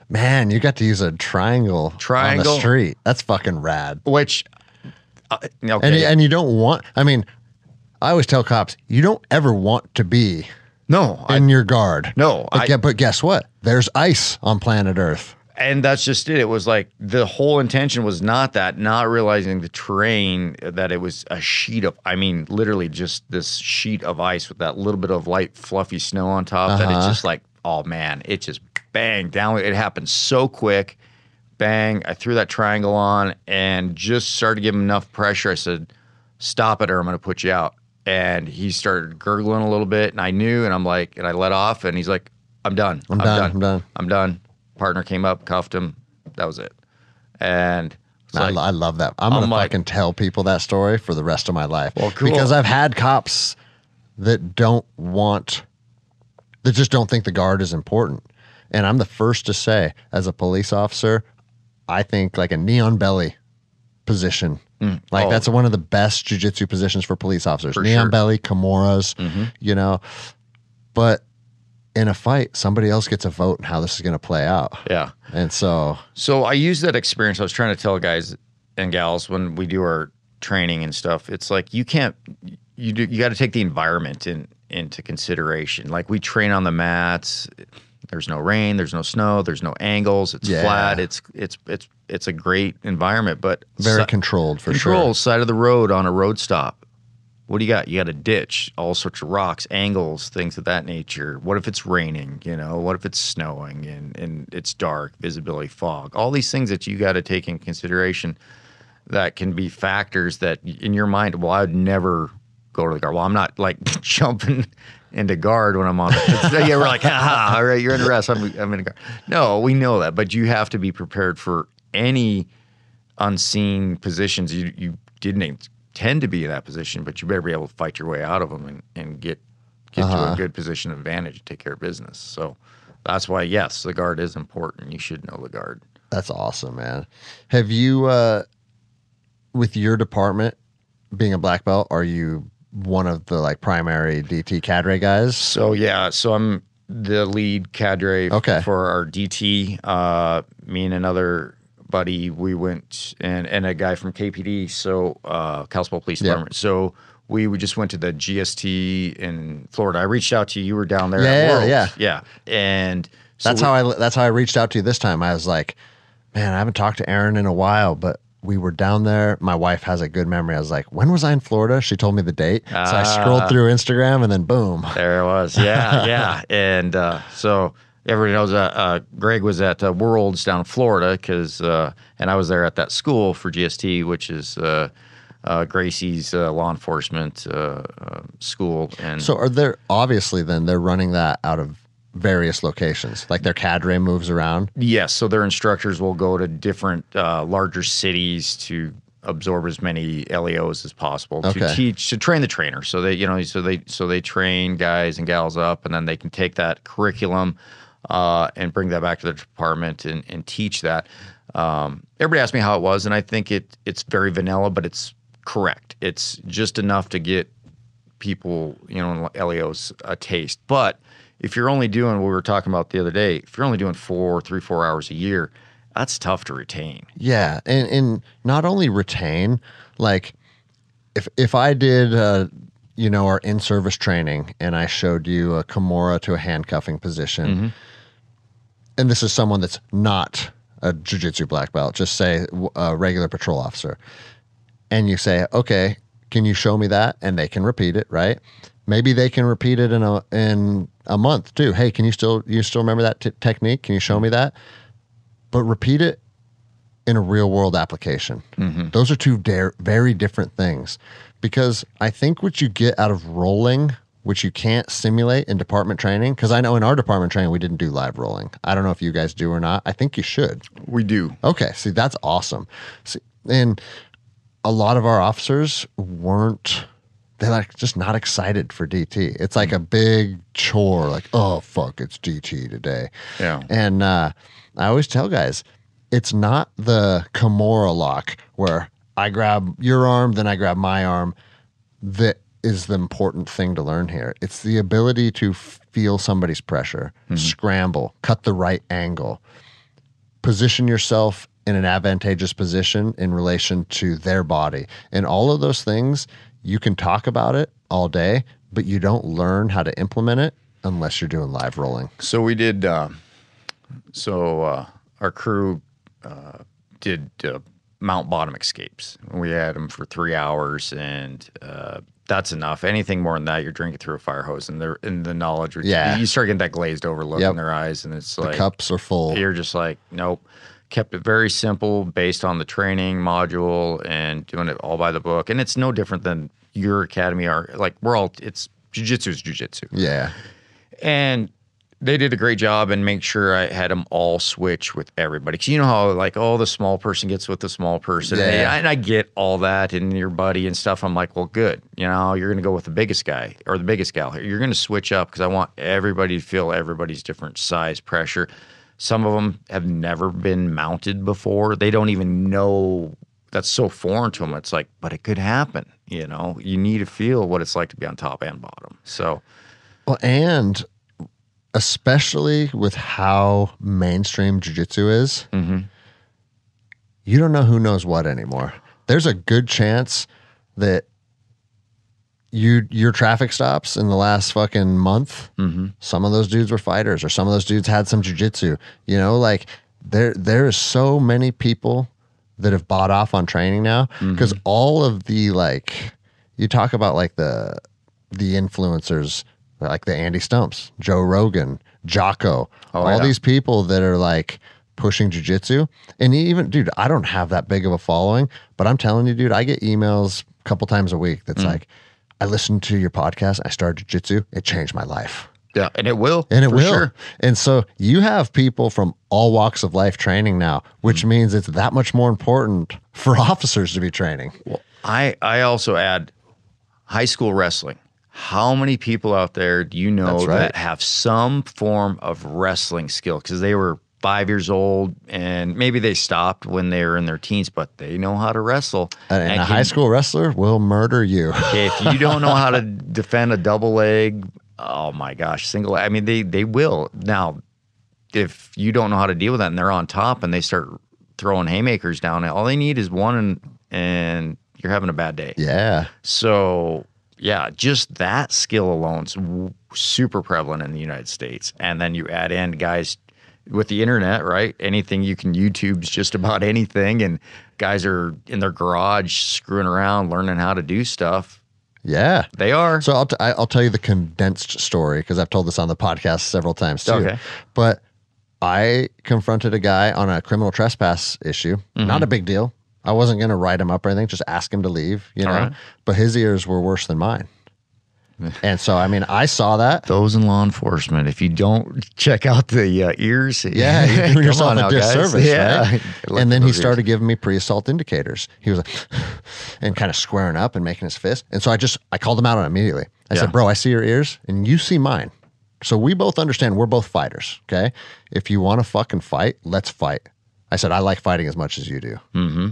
man, you got to use a triangle on the street. That's fucking rad. Which, okay. And you don't want, I mean, I always tell cops, you don't ever want to be in your guard. No. But guess what? There's ice on planet Earth. And that's just it. It was like the whole intention was not realizing the terrain, that it was a sheet of, I mean, literally just this sheet of ice with that little bit of light, fluffy snow on top that it's just like, oh man, it just bang down. It happened so quick. Bang. I threw that triangle on and just started to give him enough pressure. I said, stop it or I'm going to put you out. And he started gurgling a little bit and I knew, and I'm like, and I let off and he's like, I'm done. I'm done. Partner came up, cuffed him. That was it. And I love that. I'm going to fucking tell people that story for the rest of my life. Well, cool. Because I've had cops that just don't think the guard is important. And I'm the first to say, as a police officer, I think like a neon belly position. That's one of the best jiu-jitsu positions for police officers. For neon sure. belly, Kimuras, you know. But in a fight, somebody else gets a vote in how this is going to play out. Yeah. And so I use that experience. I was trying to tell guys and gals when we do our training and stuff, it's like you got to take the environment into consideration. Like we train on the mats. There's no rain, there's no snow, there's no angles. It's flat. It's a great environment, but very controlled for sure. Controlled, side of the road on a road stop. What do you got? You got a ditch, all sorts of rocks, angles, things of that nature. What if it's raining? You know, what if it's snowing and it's dark, visibility, fog? All these things that you got to take in consideration that can be factors that in your mind, well, I would never go to the guard. Well, I'm not like jumping into guard when I'm on it. Yeah, we're like, ha, all right, you're in arrest. I'm in a guard. No, we know that, but you have to be prepared for any unseen positions. You didn't tend to be in that position, but you better be able to fight your way out of them and get to a good position of advantage and take care of business. So that's why, yes, the guard is important. You should know the guard. That's awesome, man. Have you, with your department being a black belt, are you one of the like primary DT cadre guys? So I'm the lead cadre for our DT. Me and another buddy, we went and a guy from KPD, so Kalispell Police Department. So we just went to the GST in Florida. I reached out to you. You were down there at Worlds. Yeah. And so that's how I reached out to you this time. I was like, man, I haven't talked to Aaron in a while, but we were down there. My wife has a good memory. I was like, when was I in Florida? She told me the date. So I scrolled through Instagram and then boom. There it was. Yeah. And so everybody knows Greg was at Worlds down in Florida and I was there at that school for GST, which is Gracie's law enforcement school. And so they're running that out of various locations, like their cadre moves around? Yes. So their instructors will go to different larger cities to absorb as many LEOs as possible to train the trainer. So they train guys and gals up, and then they can take that curriculum and bring that back to the department and teach that. Everybody asked me how it was, and I think it's very vanilla, but it's correct. It's just enough to get people, LEOs a taste. But if you're only doing what we were talking about the other day, if you're only doing 4 hours a year, that's tough to retain. Yeah, and not only retain, like if I did our in-service training and I showed you a Kimura to a handcuffing position, and this is someone that's not a jiu-jitsu black belt, just say a regular patrol officer, and you say, okay, can you show me that? And they can repeat it, right? Maybe they can repeat it in a month too. Hey, can you still remember that technique? Can you show me that? But repeat it in a real world application. Those are two very different things, because I think what you get out of rolling, which you can't simulate in department training, because I know in our department training, we didn't do live rolling. I don't know if you guys do or not. I think you should. We do. Okay. See, that's awesome. See, and a lot of our officers they're like just not excited for DT. It's like a big chore, like, oh, fuck, it's DT today. Yeah. And I always tell guys, it's not the Kimura lock where I grab your arm, then I grab my arm. That is the important thing to learn here. It's the ability to feel somebody's pressure, scramble, cut the right angle, position yourself in an advantageous position in relation to their body. And all of those things, you can talk about it all day, but you don't learn how to implement it unless you're doing live rolling. So we did, our crew did mount bottom escapes. We had them for 3 hours, and that's enough. Anything more than that, you're drinking through a fire hose, and the knowledge, you start getting that glazed over look in their eyes, and it's like the cups are full. You're just like, nope. Kept it very simple based on the training module and doing it all by the book. And it's no different than your academy are. Like, it's jiu-jitsu is jiu-jitsu. Yeah. And they did a great job and make sure I had them all switch with everybody. Because you know how, like, the small person gets with the small person. Yeah. And I get all that and your buddy and stuff. I'm like, well, good. You're going to go with the biggest guy or the biggest gal. You're going to switch up because I want everybody to feel everybody's different size, pressure. Some of them have never been mounted before. They don't even know. That's so foreign to them. It's like, but it could happen. You need to feel what it's like to be on top and bottom. So, well, and especially with how mainstream jiu-jitsu is, you don't know who knows what anymore. There's a good chance that your traffic stops in the last fucking month, some of those dudes were fighters, or some of those dudes had some jiu-jitsu. Like there is so many people that have bought off on training now, because all of the, like, you talk about like the influencers, like the Andy Stumps, Joe Rogan, Jocko, all these people that are like pushing jiu-jitsu. And even, dude, I don't have that big of a following, but I'm telling you, dude, I get emails a couple times a week that's like, I listened to your podcast, I started jiu-jitsu, it changed my life. Yeah, and it will. And it will. Sure. And so you have people from all walks of life training now, which means it's that much more important for officers to be training. Well, I also add high school wrestling. How many people out there do you know that have some form of wrestling skill? Because they were 5 years old and maybe they stopped when they were in their teens, but they know how to wrestle. And a high school wrestler will murder you. Okay, if you don't know how to defend a double leg, oh my gosh, single, I mean, they will. Now, if you don't know how to deal with that and they're on top and they start throwing haymakers down, all they need is one and you're having a bad day. Yeah. So, yeah, just that skill alone's super prevalent in the United States. And then you add in guys with the internet, right? Anything you can YouTube's just about anything, and guys are in their garage screwing around, learning how to do stuff. Yeah, they are. So I'll tell you the condensed story, because I've told this on the podcast several times too. Okay. But I confronted a guy on a criminal trespass issue. Not a big deal. I wasn't going to write him up or anything, just ask him to leave, you know. Right. But his ears were worse than mine. And so, I mean, I saw that. Those in law enforcement, if you don't check out the ears, yeah, you're doing yourself a disservice, right? And then he started ears. giving me pre-assault indicators. He was like, and kind of squaring up and making his fist. And so I called him out on it immediately. I said, bro, I see your ears and you see mine. So we both understand we're both fighters, okay? If you want to fucking fight, let's fight. I said, I like fighting as much as you do. Mm-hmm.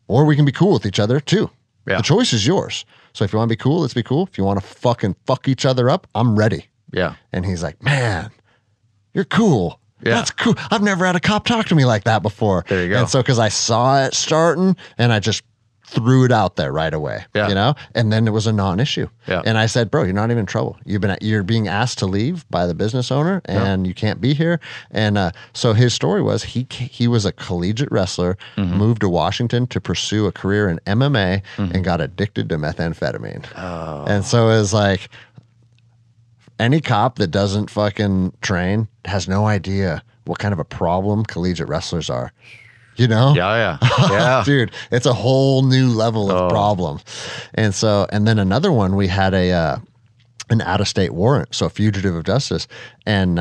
Or we can be cool with each other too. Yeah. The choice is yours. So if you want to be cool, let's be cool. If you want to fucking fuck each other up, I'm ready. Yeah. And he's like, man, you're cool. Yeah. That's cool. I've never had a cop talk to me like that before. There you go. And so because I saw it starting and I just threw it out there right away, Yeah. you know, and then it was a non-issue. Yeah. And I said, bro, you're not even in trouble. You're being asked to leave by the business owner, and you can't be here. And so his story was he was a collegiate wrestler, moved to Washington to pursue a career in MMA, and got addicted to methamphetamine. Oh. And so it's like any cop that doesn't fucking train has no idea what kind of a problem collegiate wrestlers are. You know? Yeah. Dude, it's a whole new level of problem. And then another one, we had an out-of-state warrant, so a fugitive of justice, and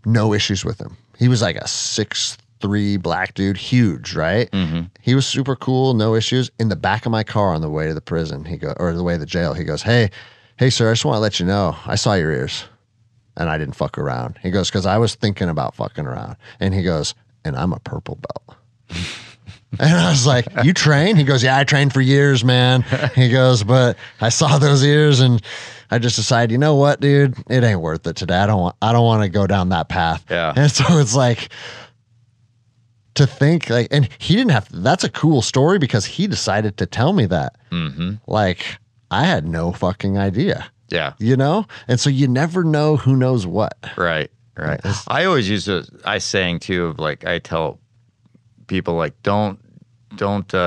no issues with him. He was like a 6'3" black dude, huge, right? He was super cool, no issues. In the back of my car on the way to the prison, or the way to the jail, he goes, hey, sir, I just want to let you know, I saw your ears, and I didn't fuck around. He goes, because I was thinking about fucking around. And he goes, and I'm a purple belt. And I was like, you train? He goes, yeah, I trained for years, man. He goes, but I saw those ears and I just decided, you know what, dude, it ain't worth it today. I don't want to go down that path. Yeah. And so it's like, to think like, and he didn't have, that's a cool story because he decided to tell me that. Like, I had no fucking idea. Yeah. You know? And so you never know who knows what. Right. I always use a saying too of like, I tell people like, don't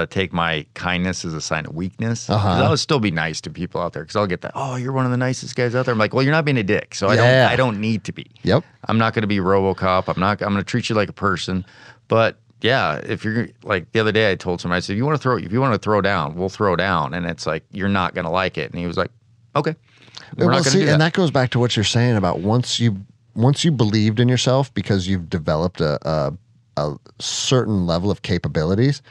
take my kindness as a sign of weakness. 'Cause I'll still be nice to people out there because I'll get that, oh, you're one of the nicest guys out there. I'm like, well, you're not being a dick, so I don't need to be. Yep. I'm not going to be RoboCop. I'm going to treat you like a person. But yeah, if you're like the other day, I told somebody, I said, if you want to throw down, we'll throw down, and it's like you're not going to like it. And he was like, okay, we're not going to do that. And that goes back to what you're saying about once you believed in yourself because you've developed a certain level of capabilities,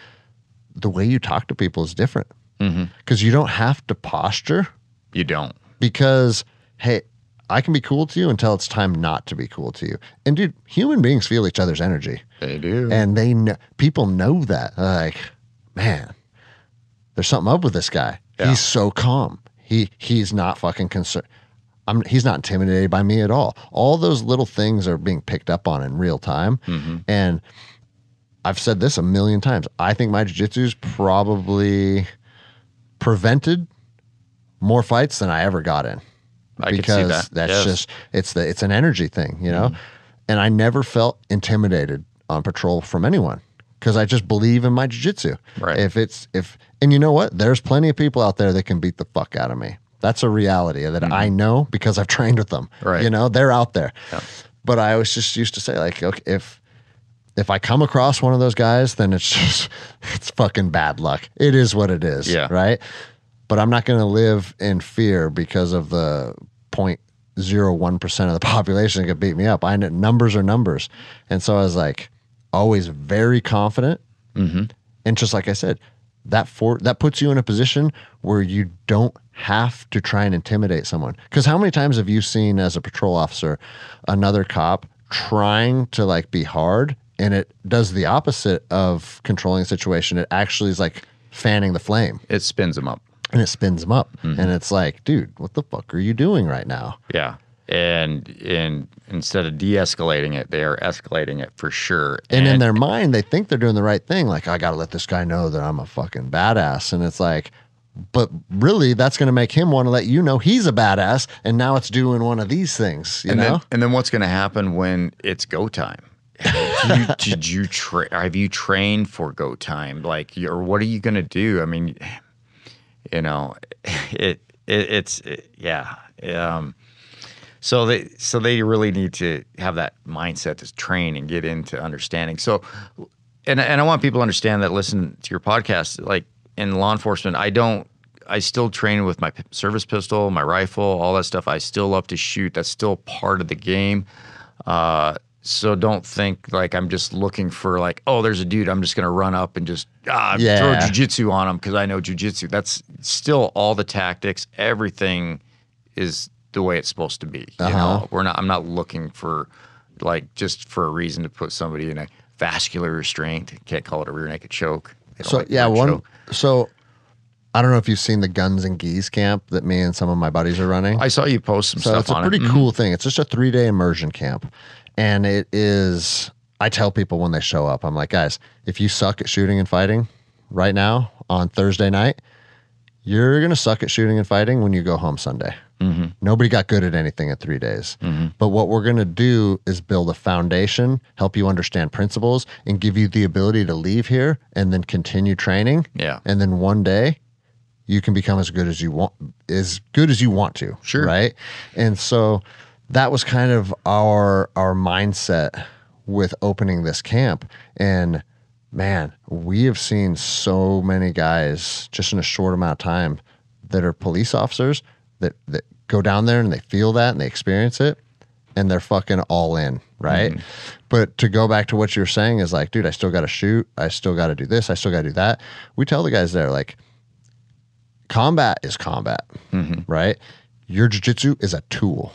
the way you talk to people is different. Because you don't have to posture. You don't. Because, hey, I can be cool to you until it's time not to be cool to you. And dude, human beings feel each other's energy. They do. And people know that. They're like, man, there's something up with this guy. Yeah. He's so calm. He's not fucking concerned. He's not intimidated by me at all. All those little things are being picked up on in real time. And I've said this a million times. I think my jiu-jitsu's probably prevented more fights than I ever got in. I can see that. That's just, it's an energy thing, you know? And I never felt intimidated on patrol from anyone because I just believe in my jiu-jitsu. Right. And you know what? There's plenty of people out there that can beat the fuck out of me. That's a reality that I know because I've trained with them. Right. You know, they're out there. Yeah. But I always just used to say, like, okay, if I come across one of those guys, then it's fucking bad luck. It is what it is. Yeah. Right. But I'm not going to live in fear because of the 0.01% of the population that could beat me up. I know numbers are numbers. And so I was like, always very confident. And just like I said, that puts you in a position where you don't have to try and intimidate someone. Because how many times have you seen as a patrol officer another cop trying to like be hard, and it does the opposite of controlling the situation? It actually is like fanning the flame. It spins them up. And it spins them up. And it's like, dude, what the fuck are you doing right now? Yeah. And instead of de-escalating it, they are escalating it for sure. And in their mind, they think they're doing the right thing. Like, I got to let this guy know that I'm a fucking badass. And it's like, but really, that's going to make him want to let you know he's a badass. And now it's doing one of these things, you know? And then what's going to happen when it's go time? Have you trained for go time? Like, or what are you going to do? I mean, you know, So they really need to have that mindset to train and get into understanding. So, and I want people to understand that, listen to your podcast, like in law enforcement, I still train with my service pistol, my rifle, all that stuff. I still love to shoot. That's still part of the game. So don't think like I'm just looking for like, oh, there's a dude, I'm just going to run up and just throw jiu-jitsu on him because I know jiu-jitsu. That's still all the tactics. Everything is the way it's supposed to be. You know, I'm not looking for like just for a reason to put somebody in a vascular restraint. Can't call it a rear naked choke. So so I don't know if you've seen the Guns and Geese camp that me and some of my buddies are running. I saw you post some stuff on it. So it's a pretty cool thing. It's just a 3-day immersion camp. And it is, I tell people when they show up, I'm like, guys, if you suck at shooting and fighting, right now on Thursday night, you're going to suck at shooting and fighting when you go home Sunday. Mm-hmm. Nobody got good at anything in 3 days. Mm-hmm. But what we're going to do is build a foundation, help you understand principles, and give you the ability to leave here and then continue training. Yeah. And then one day you can become as good as you want to. Sure. Right. And so that was kind of our mindset with opening this camp. And man, we have seen so many guys just in a short amount of time that are police officers that go down there and they feel that and they experience it and they're fucking all in, right? Mm-hmm. But to go back to what you were saying is like, dude, I still got to shoot. I still got to do this. I still got to do that. We tell the guys there, like, combat is combat, right? Your jiu-jitsu is a tool.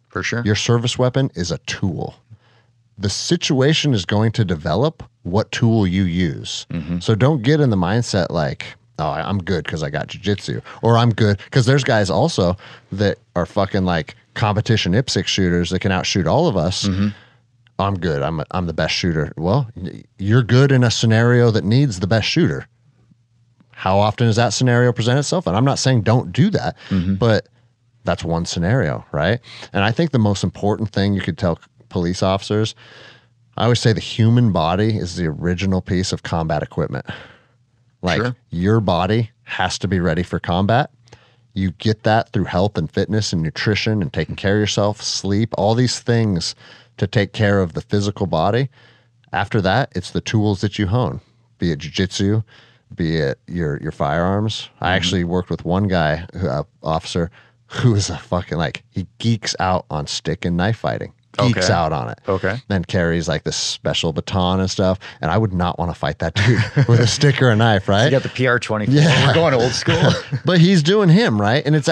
For sure. Your service weapon is a tool. The situation is going to develop what tool you use. Mm-hmm. So don't get in the mindset like, oh, I'm good because I got jiu-jitsu, or I'm good because there's guys also that are fucking like competition IPSC shooters that can outshoot all of us. Mm-hmm. I'm good. I'm the best shooter. Well, you're good in a scenario that needs the best shooter. How often does that scenario present itself? And I'm not saying don't do that, but that's one scenario, right? And I think the most important thing you could tell police officers, I always say the human body is the original piece of combat equipment. Like your body has to be ready for combat. You get that through health and fitness and nutrition and taking care of yourself, sleep, all these things to take care of the physical body. After that, it's the tools that you hone, be it jiu-jitsu, be it your firearms. I actually worked with one guy, officer, who is a fucking like, he geeks out on stick and knife fighting. Geeks out on it. Okay. Then carries like this special baton and stuff. And I would not want to fight that dude with a stick or a knife, right? You got the PR-24. Yeah. We're going old school. But he's doing him, right? And it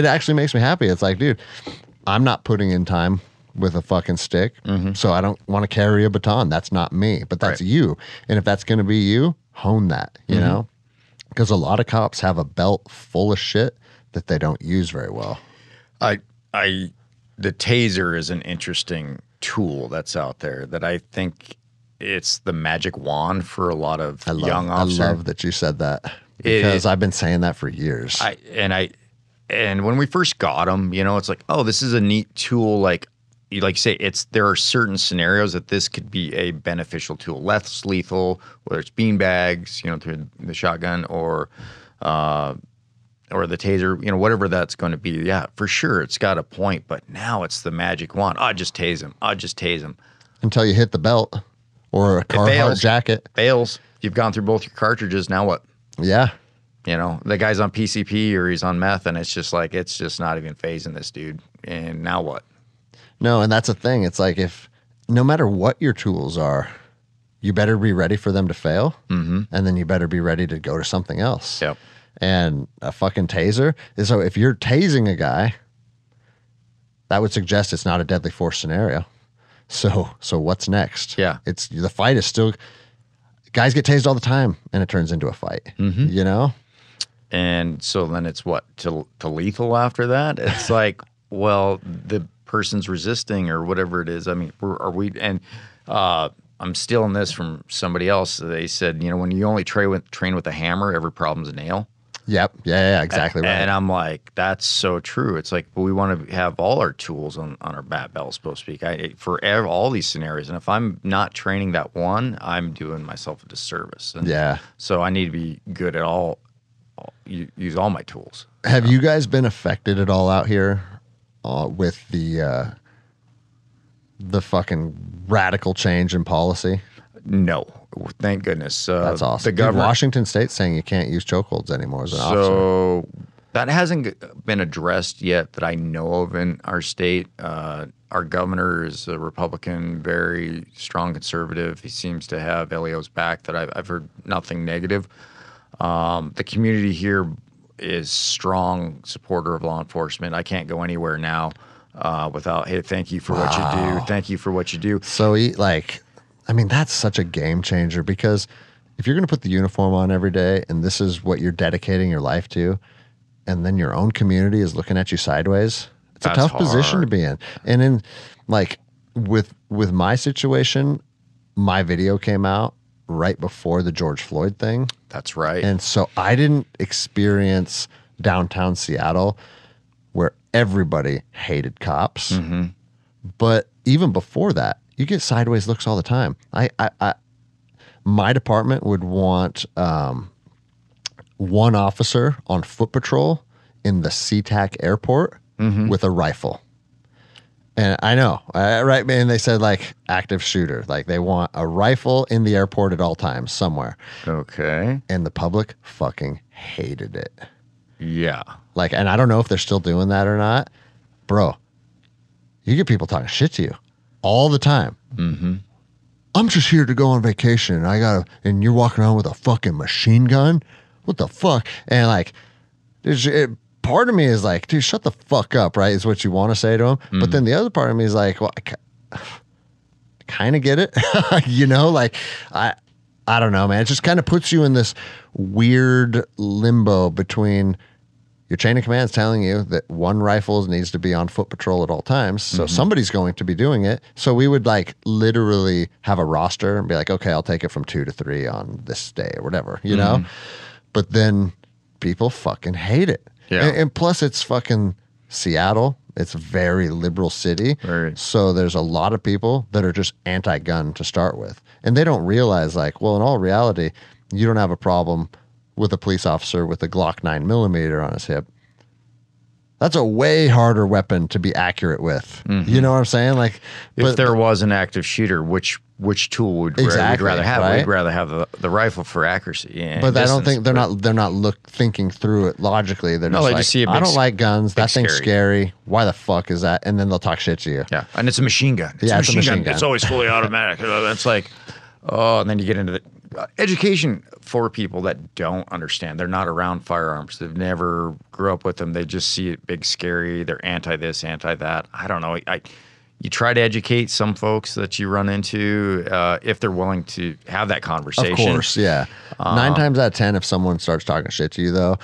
actually makes me happy. It's like, dude, I'm not putting in time with a fucking stick. So I don't want to carry a baton. That's not me, but that's you. And if that's going to be you, hone that, you know? Because a lot of cops have a belt full of shit that they don't use very well. The taser is an interesting tool that's out there that I think it's the magic wand for a lot of young officers. I love that you said that because I've been saying that for years. And when we first got them, you know, it's like, oh, this is a neat tool. Like you say, there are certain scenarios that this could be a beneficial tool, less lethal, whether it's beanbags, you know, through the shotgun or the taser, you know, whatever that's going to be. Yeah, for sure. It's got a point, but now it's the magic wand. I'll just tase him. Until you hit the belt or a Carhartt jacket. Fails. You've gone through both your cartridges. Now what? Yeah. You know, the guy's on PCP or he's on meth and it's just not even phasing this dude. And now what? No, and that's the thing. It's like no matter what your tools are, you better be ready for them to fail. And then you better be ready to go to something else. Yep. And a fucking taser. So if you're tasing a guy, that would suggest it's not a deadly force scenario. So what's next? Yeah. It's the fight is still, guys get tased all the time and it turns into a fight, you know? And so then it's what, to lethal after that? It's like, well, the person's resisting or whatever it is. I mean, I'm stealing this from somebody else. They said, you know, when you only train with a hammer, every problem's a nail. Yep. Yeah, exactly right. And I'm like, that's so true. It's like, we want to have all our tools on our bat belt, so to speak, for all these scenarios. And if I'm not training that one, I'm doing myself a disservice. And so I need to be good at use all my tools. Have you guys been affected at all out here with the fucking radical change in policy? No. Thank goodness. That's awesome. The government, Washington State's saying you can't use chokeholds anymore as an officer. So that hasn't been addressed yet that I know of in our state. Our governor is a Republican, very strong conservative. He seems to have Elio's back. That I've heard nothing negative. The community here is strong supporter of law enforcement. I can't go anywhere now without, hey, thank you for what you do. Thank you for what you do. So I mean, that's such a game changer because if you're going to put the uniform on every day and this is what you're dedicating your life to, and then your own community is looking at you sideways, it's a tough position to be in. And in like with my situation, my video came out right before the George Floyd thing. That's right. And so I didn't experience downtown Seattle where everybody hated cops. Mm-hmm. But even before that, you get sideways looks all the time. My department would want one officer on foot patrol in the SeaTac airport with a rifle. And I know, right, man, they said like active shooter. Like they want a rifle in the airport at all times somewhere. Okay. And the public fucking hated it. Yeah. Like, and I don't know if they're still doing that or not. Bro, you get people talking shit to you all the time. Mm-hmm. I'm just here to go on vacation. And you're walking around with a fucking machine gun? What the fuck? And like, part of me is like, dude, shut the fuck up, right? Is what you want to say to him. Mm-hmm. But then the other part of me is like, well, I kind of get it. You know, like, I don't know, man. It just kind of puts you in this weird limbo between your chain of command is telling you that one rifle needs to be on foot patrol at all times. So somebody's going to be doing it. So we would like literally have a roster and be like, okay, I'll take it from 2 to 3 on this day or whatever, you know? But then people fucking hate it. Yeah. And plus it's fucking Seattle. It's a very liberal city. Very. So there's a lot of people that are just anti-gun to start with. And they don't realize like, well, in all reality, you don't have a problem with a police officer with a Glock 9mm on his hip. That's a way harder weapon to be accurate with. You know what I'm saying? Like, if there was an active shooter, which tool would we'd rather have? Right? We'd rather have the rifle for accuracy. And but distance, I don't think they're not thinking through it logically. They're just they like, just see a big, I don't like guns. That thing's scary. Why the fuck is that? And then they'll talk shit to you. Yeah, and it's a machine gun. It's a machine gun. It's always fully automatic. It's like, oh, and then you get into the education for people that don't understand. They're not around firearms. They've never grew up with them. They just see it big, scary. They're anti this, anti that. I don't know. You try to educate some folks that you run into if they're willing to have that conversation. Of course, yeah. 9 times out of 10, if someone starts talking shit to you, though,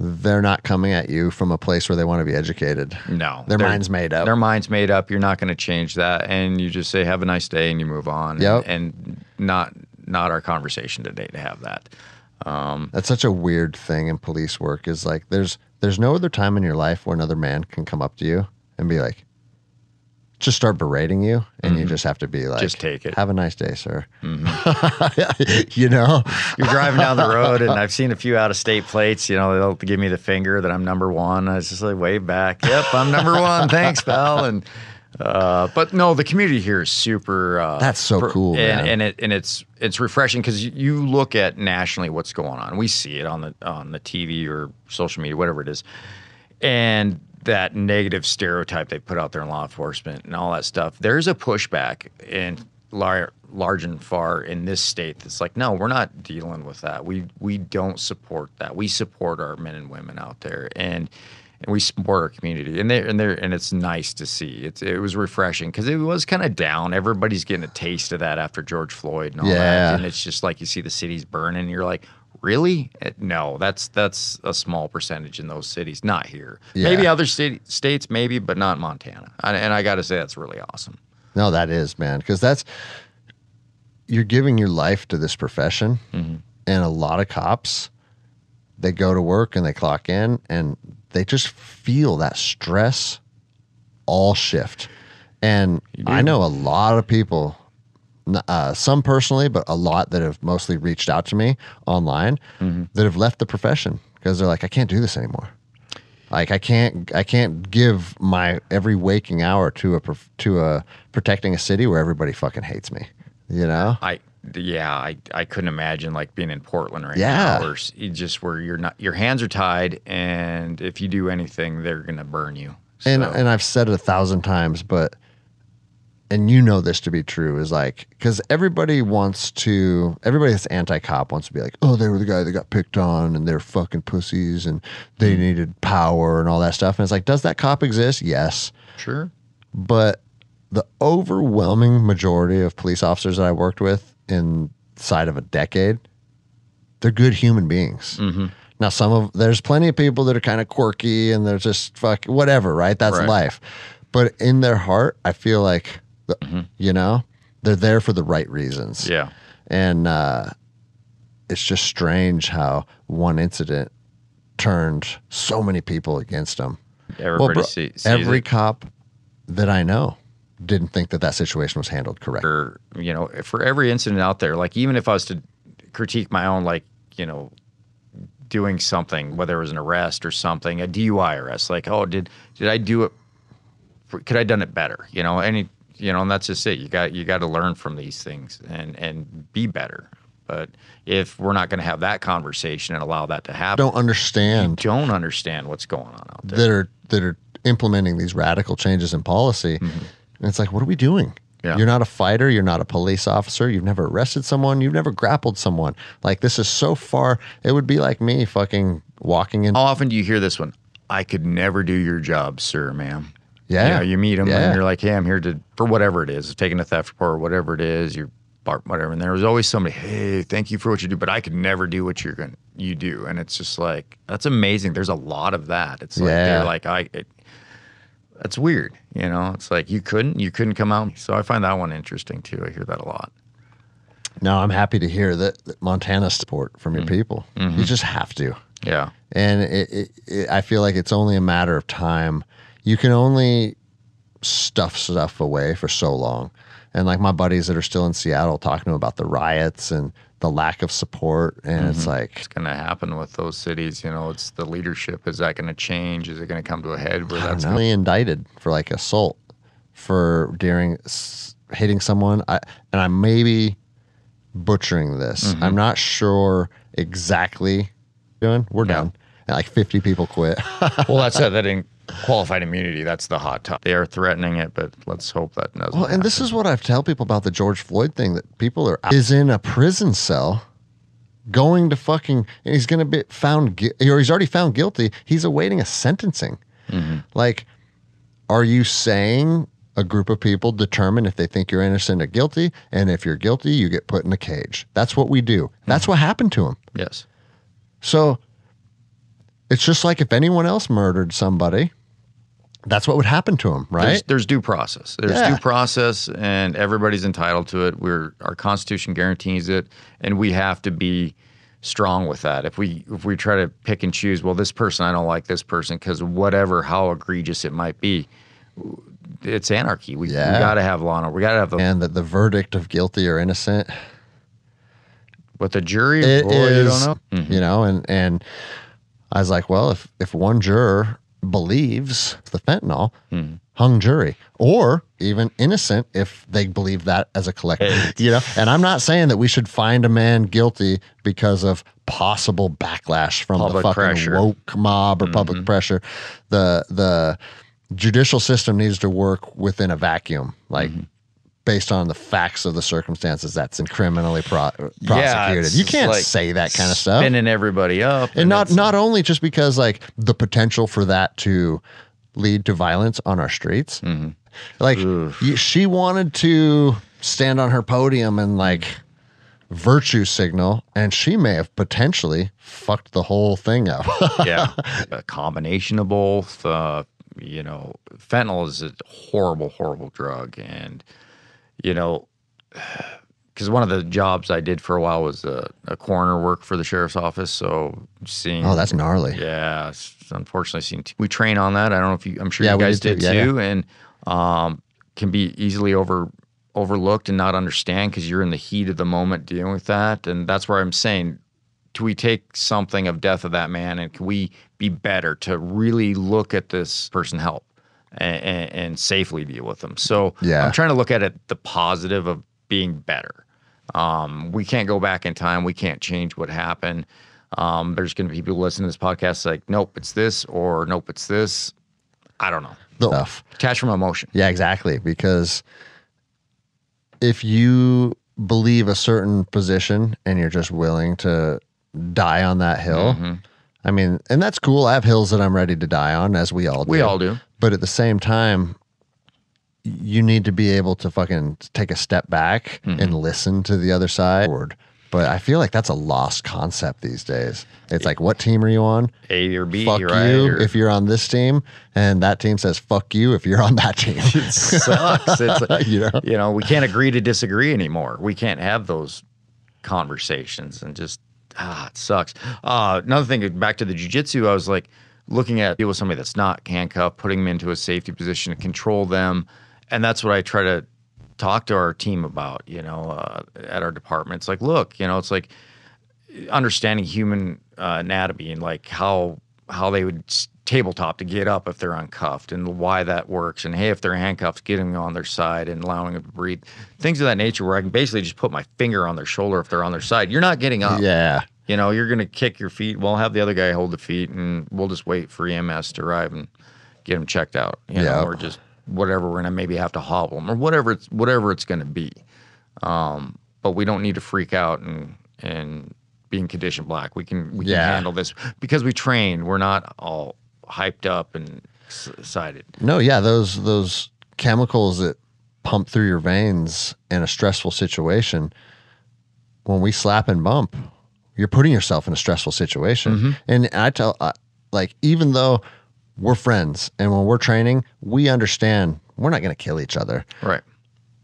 they're not coming at you from a place where they want to be educated. No. Their mind's made up. Their mind's made up. You're not going to change that. And you just say, have a nice day, and you move on. Yep. And not our conversation today to have that. That's such a weird thing in police work is like there's no other time in your life where another man can come up to you and be like, just start berating you, and you just have to be like, just take it. Have a nice day, sir. You know, you're driving down the road, and I've seen a few out-of-state plates. You know, they'll give me the finger that I'm number 1. I was just like, wave back. Yep, I'm number 1. Thanks, pal. And but no, the community here is super. That's so cool, man. And it's refreshing because you look at nationally what's going on. We see it on the TV or social media, whatever it is, and that negative stereotype they put out there in law enforcement and all that stuff. There's a pushback in large and far in this state that's like, no, we're not dealing with that. We don't support that. We support our men and women out there, and we support our community. And it's nice to see. It was refreshing because it was kind of down. Everybody's getting a taste of that after George Floyd and all that. And it's just like you see the cities burning, and you're like, really? No, that's a small percentage in those cities. Not here. Yeah. Maybe other states, maybe, but not Montana. And I got to say, that's really awesome. No, that is, man, because you're giving your life to this profession, and a lot of cops, they go to work and they clock in, and they just feel that stress all shift. And I know a lot of people. Some personally, but a lot that have mostly reached out to me online that have left the profession because they're like, I can't do this anymore. Like I can't give my every waking hour to protecting a city where everybody fucking hates me. You know? I couldn't imagine like being in Portland right now, or just where your hands are tied, and if you do anything, they're gonna burn you. So. And I've said it 1,000 times, but. And you know this to be true, is like, because everybody that's anti-cop wants to be like, oh, they were the guy that got picked on and they're fucking pussies and they needed power and all that stuff. And it's like, does that cop exist? Yes. Sure. But the overwhelming majority of police officers that I worked with inside of a decade, they're good human beings. Now, there's plenty of people that are kind of quirky and they're just whatever, right? That's life. But in their heart, I feel like, you know, they're there for the right reasons. Yeah. And it's just strange how one incident turned so many people against him. Everybody sees every it. cop that I know didn't think that situation was handled correctly. Or, you know, for every incident out there, like even if I was to critique my own, like, you know, doing something, whether it was an arrest or something, a DUI arrest, like, oh, did I do it? Could I have done it better? You know, and that's just it. You got to learn from these things and be better. But if we're not going to have that conversation and allow that to happen, Don't understand what's going on out there. that are implementing these radical changes in policy. And it's like, what are we doing? Yeah. You're not a fighter. You're not a police officer. You've never arrested someone. You've never grappled someone. Like, this is so far. It would be like me fucking walking in. How often do you hear this one? I could never do your job, sir, ma'am. Yeah. You know, you meet them Yeah. and you're like, hey, I'm here for whatever it is, taking a theft report or whatever it is, you're whatever. And there was always somebody, hey, thank you for what you do, but I could never do what you do. And it's just like, that's amazing. There's a lot of that. It's like, they're like, that's weird. You know, it's like, you couldn't come out. So I find that one interesting too. I hear that a lot. No, I'm happy to hear that Montana support from your people. You just have to. Yeah. And I feel like it's only a matter of time. You can only stuff stuff away for so long. And like my buddies that are still in Seattle talking to them about the riots and the lack of support. And it's like, It's going to happen with those cities. You know, it's the leadership. Is that going to change? Is it going to come to a head where that's really indicted for like assault for hitting someone. And I may be butchering this. I'm not sure exactly. We're done. And like 50 people quit. Well, that's that in qualified immunity. That's the hot topic. They are threatening it, but let's hope that doesn't Well, and this is what I've tell people about the George Floyd thing, that people is in a prison cell going to fucking, and he's going to be found, or he's already found guilty. He's awaiting a sentencing. Like, are you saying a group of people determine if they think you're innocent or guilty? And if you're guilty, you get put in a cage. That's what we do. That's what happened to him. Yes. So it's just like if anyone else murdered somebody, that's what would happen to him, right? There's due process. There's due process, and everybody's entitled to it. Our Constitution guarantees it, and we have to be strong with that. If we try to pick and choose, well, this person, I don't like this person because whatever, how egregious it might be, it's anarchy. We got to have law and order. We got to have and the verdict of guilty or innocent. With the jury, It you is, don't know. you know, and I was like, well, if one juror believes the fentanyl, hung jury, or even innocent if they believe that as a collective, you know. And I'm not saying that we should find a man guilty because of possible backlash from Public the fucking pressure. woke mob or public pressure. The judicial system needs to work within a vacuum, like based on the facts of the circumstances that's criminally prosecuted. You can't like say that kind of stuff. Spinning everybody up. And not only just because like the potential for that to lead to violence on our streets. Like she wanted to stand on her podium and like virtue signal, and she may have potentially fucked the whole thing up. Yeah. A combination of both. You know, fentanyl is a horrible, horrible drug. And, you know, because one of the jobs I did for a while was a coroner work for the sheriff's office. So seeing, Oh, that's gnarly. yeah, unfortunately, we train on that. I don't know if I'm sure Yeah, you we guys did did too. too, and can be easily overlooked and not understand because you're in the heat of the moment dealing with that. And that's where I'm saying, do we take something of death of that man, and can we be better to really look at this person help and safely deal with them? So I'm trying to look at it the positive of being better. We can't go back in time. We can't change what happened. There's going to be people listening to this podcast like, nope, it's this, or nope, it's this. I don't know. Stuff. Attach from emotion. Yeah, exactly. Because if you believe a certain position and you're just willing to die on that hill, I mean, and that's cool. I have hills that I'm ready to die on, as we all do. We all do. But at the same time, you need to be able to fucking take a step back and listen to the other side. But I feel like that's a lost concept these days. It's like, what team are you on? A or B, Fuck right? you if you're on this team, and that team says fuck you if you're on that team. It sucks. It's, You know? we can't agree to disagree anymore. We can't have those conversations, and just it sucks. Another thing, back to the jiu-jitsu, I was like looking at deal with somebody that's not handcuffed, putting them into a safety position to control them. And that's what I try to talk to our team about, at our department. It's like, look, it's like understanding human anatomy and like how they would tabletop to get up if they're uncuffed and why that works. And hey, if they're handcuffed, getting them on their side and allowing them to breathe. Things of that nature where I can basically just put my finger on their shoulder if they're on their side. You're not getting up. Yeah. You're going to kick your feet. We'll have the other guy hold the feet and we'll just wait for EMS to arrive and get them checked out. Or just whatever, we're going to maybe have to hobble them or whatever it's going to be. But we don't need to freak out and be in condition black. We can handle this because we train. We're not all hyped up and excited. No, yeah, those chemicals that pump through your veins in a stressful situation, when we slap and bump, you're putting yourself in a stressful situation. And I tell, even though we're friends and when we're training, we understand we're not going to kill each other. Right.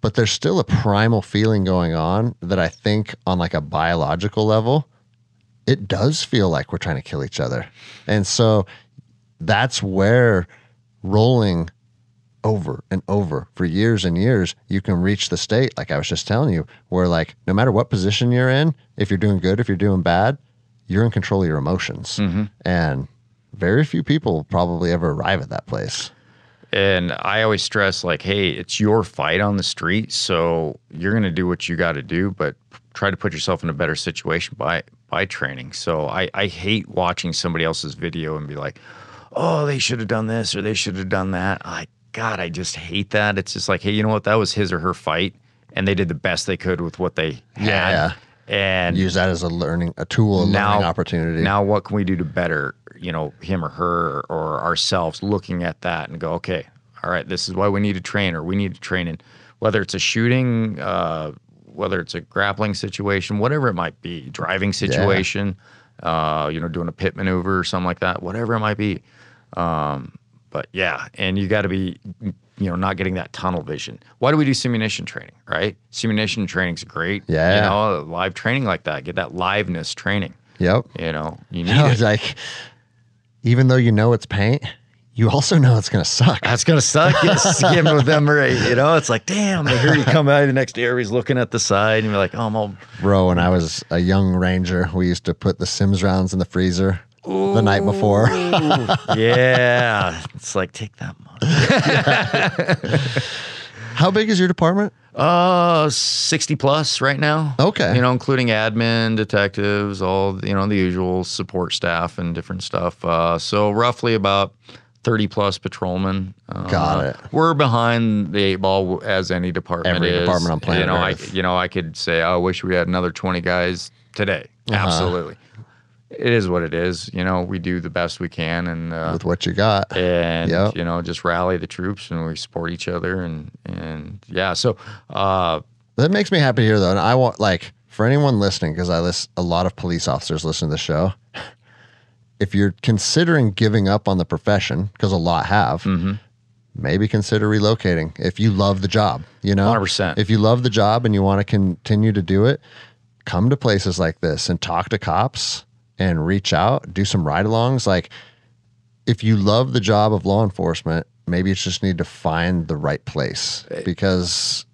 But there's still a primal feeling going on that I think on like a biological level, it does feel like we're trying to kill each other. And so that's where rolling over and over for years and years, you can reach the state, like I was just telling you, where like no matter what position you're in, if you're doing good, if you're doing bad, you're in control of your emotions. And very few people probably ever arrive at that place. And I always stress like, hey, it's your fight on the street, so you're going to do what you got to do, but try to put yourself in a better situation by training. So I hate watching somebody else's video and be like, oh, they should have done this or they should have done that. God, I just hate that. It's just like, hey, you know what? That was his or her fight, and they did the best they could with what they had. Yeah. And use that as a learning opportunity. Now, what can we do to better, him or her or ourselves looking at that and go, okay, all right, this is why we need to train, or we need to train in whether it's a shooting, whether it's a grappling situation, whatever it might be, driving situation, doing a pit maneuver or something like that, whatever it might be. But yeah, and you got to be, not getting that tunnel vision. Why do we do simunition training, right? Simunition training's great. Yeah. Live training like that, get that liveness training. Yep. You need it. It's like, even though it's paint, you also know it's going to suck. That's going to suck. Skimming with them, right? It's like, damn, they hear you come out the next day, everybody's looking at the side, and you're like, oh, I'm all... Bro, when I was a young Ranger, we used to put the Sims rounds in the freezer the night before. Yeah. It's like, take that money. How big is your department? 60 plus right now. Okay. Including admin, detectives, all, the usual support staff and different stuff. So roughly about 30 plus patrolmen. Got it. We're behind the 8 ball as any department Every is. department on planet Earth. I could say, I wish we had another 20 guys today. Absolutely. It is what it is. We do the best we can, and with what you got, and just rally the troops, and we support each other, and yeah. So that makes me happy to hear, though. And I want, for anyone listening, because a lot of police officers listen to the show. If you're considering giving up on the profession, because a lot have, maybe consider relocating. If you love the job, 100%. If you love the job and you want to continue to do it, come to places like this and talk to cops. And reach out, do some ride-alongs. Like, if you love the job of law enforcement, maybe you just need to find the right place, because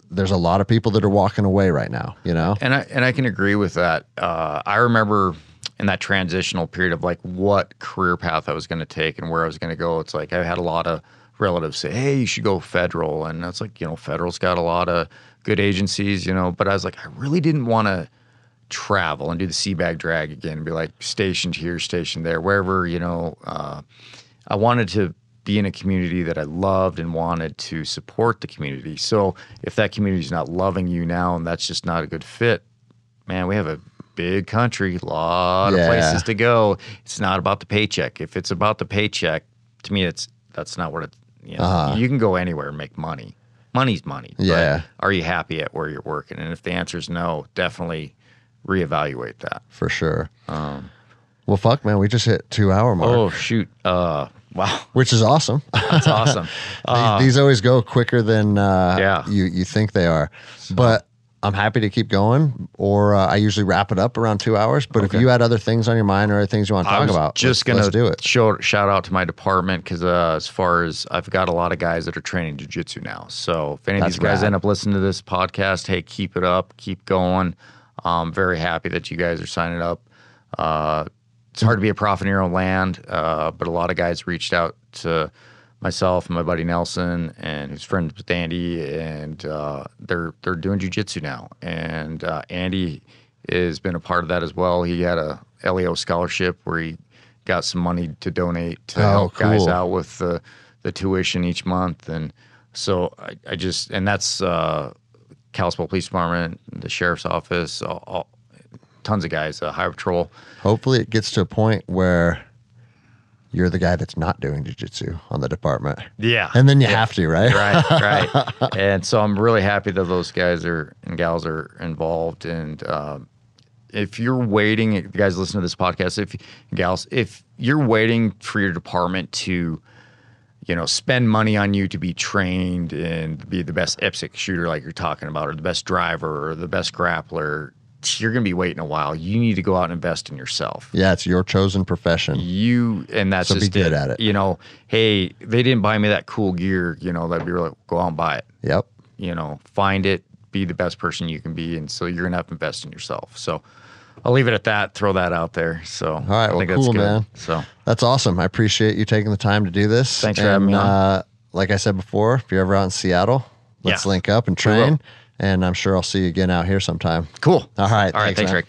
there's a lot of people that are walking away right now, And I can agree with that. I remember in that transitional period of like what career path I was going to take and where I was going to go. It's like I had a lot of relatives say, hey, you should go federal. And it's like, federal's got a lot of good agencies, but I was like, I really didn't want to travel and do the sea bag drag again and be like stationed here, stationed there, wherever, I wanted to be in a community that I loved and wanted to support the community. So if that community is not loving you now and that's just not a good fit, man, we have a big country, a lot of places to go. It's not about the paycheck. If it's about the paycheck, to me, that's not what it, you can go anywhere and make money. Money's money. Yeah. But are you happy at where you're working? And if the answer is no, definitely reevaluate that. For sure. Well, fuck, man, we just hit 2-hour mark. Oh, shoot. Wow. Which is awesome. That's awesome. These always go quicker than you think they are. So. But I'm happy to keep going, or I usually wrap it up around 2 hours. But if you had other things on your mind or other things you want to talk about, just let's do it. Shout out to my department because as far as I've got a lot of guys that are training jiu-jitsu now. So if any of these guys end up listening to this podcast, hey, keep it up, keep going. I'm very happy that you guys are signing up. It's hard to be a prof in your own land, but a lot of guys reached out to myself and my buddy Nelson, and who's friends with Andy, and they're doing jiu-jitsu now. And Andy has been a part of that as well. He had a LEO scholarship where he got some money to donate to help guys out with the tuition each month. And so I just, and that's Kalispell Police Department, the Sheriff's Office, all tons of guys, Highway Patrol. Hopefully it gets to a point where you're the guy that's not doing jiu-jitsu on the department. Yeah. And then you have to, right? Right. And so I'm really happy that those guys and gals are involved. And if you're waiting, if you guys listen to this podcast, if you're waiting for your department to, spend money on you to be trained and be the best IPSC shooter like you're talking about, or the best driver or the best grappler, you're going to be waiting a while. You need to go out and invest in yourself. Yeah, it's your chosen profession. And that's so just be good at it. Hey, they didn't buy me that cool gear, that'd be like, go out and buy it. Yep. Find it, be the best person you can be. And so you're going to have to invest in yourself. So I'll leave it at that, throw that out there. So all right, I think cool, that's good. Man. So that's awesome. I appreciate you taking the time to do this. Thanks for having me on. Like I said before, if you're ever out in Seattle, let's link up and train. And I'm sure I'll see you again out here sometime. Cool. All right. Thanks, Rick.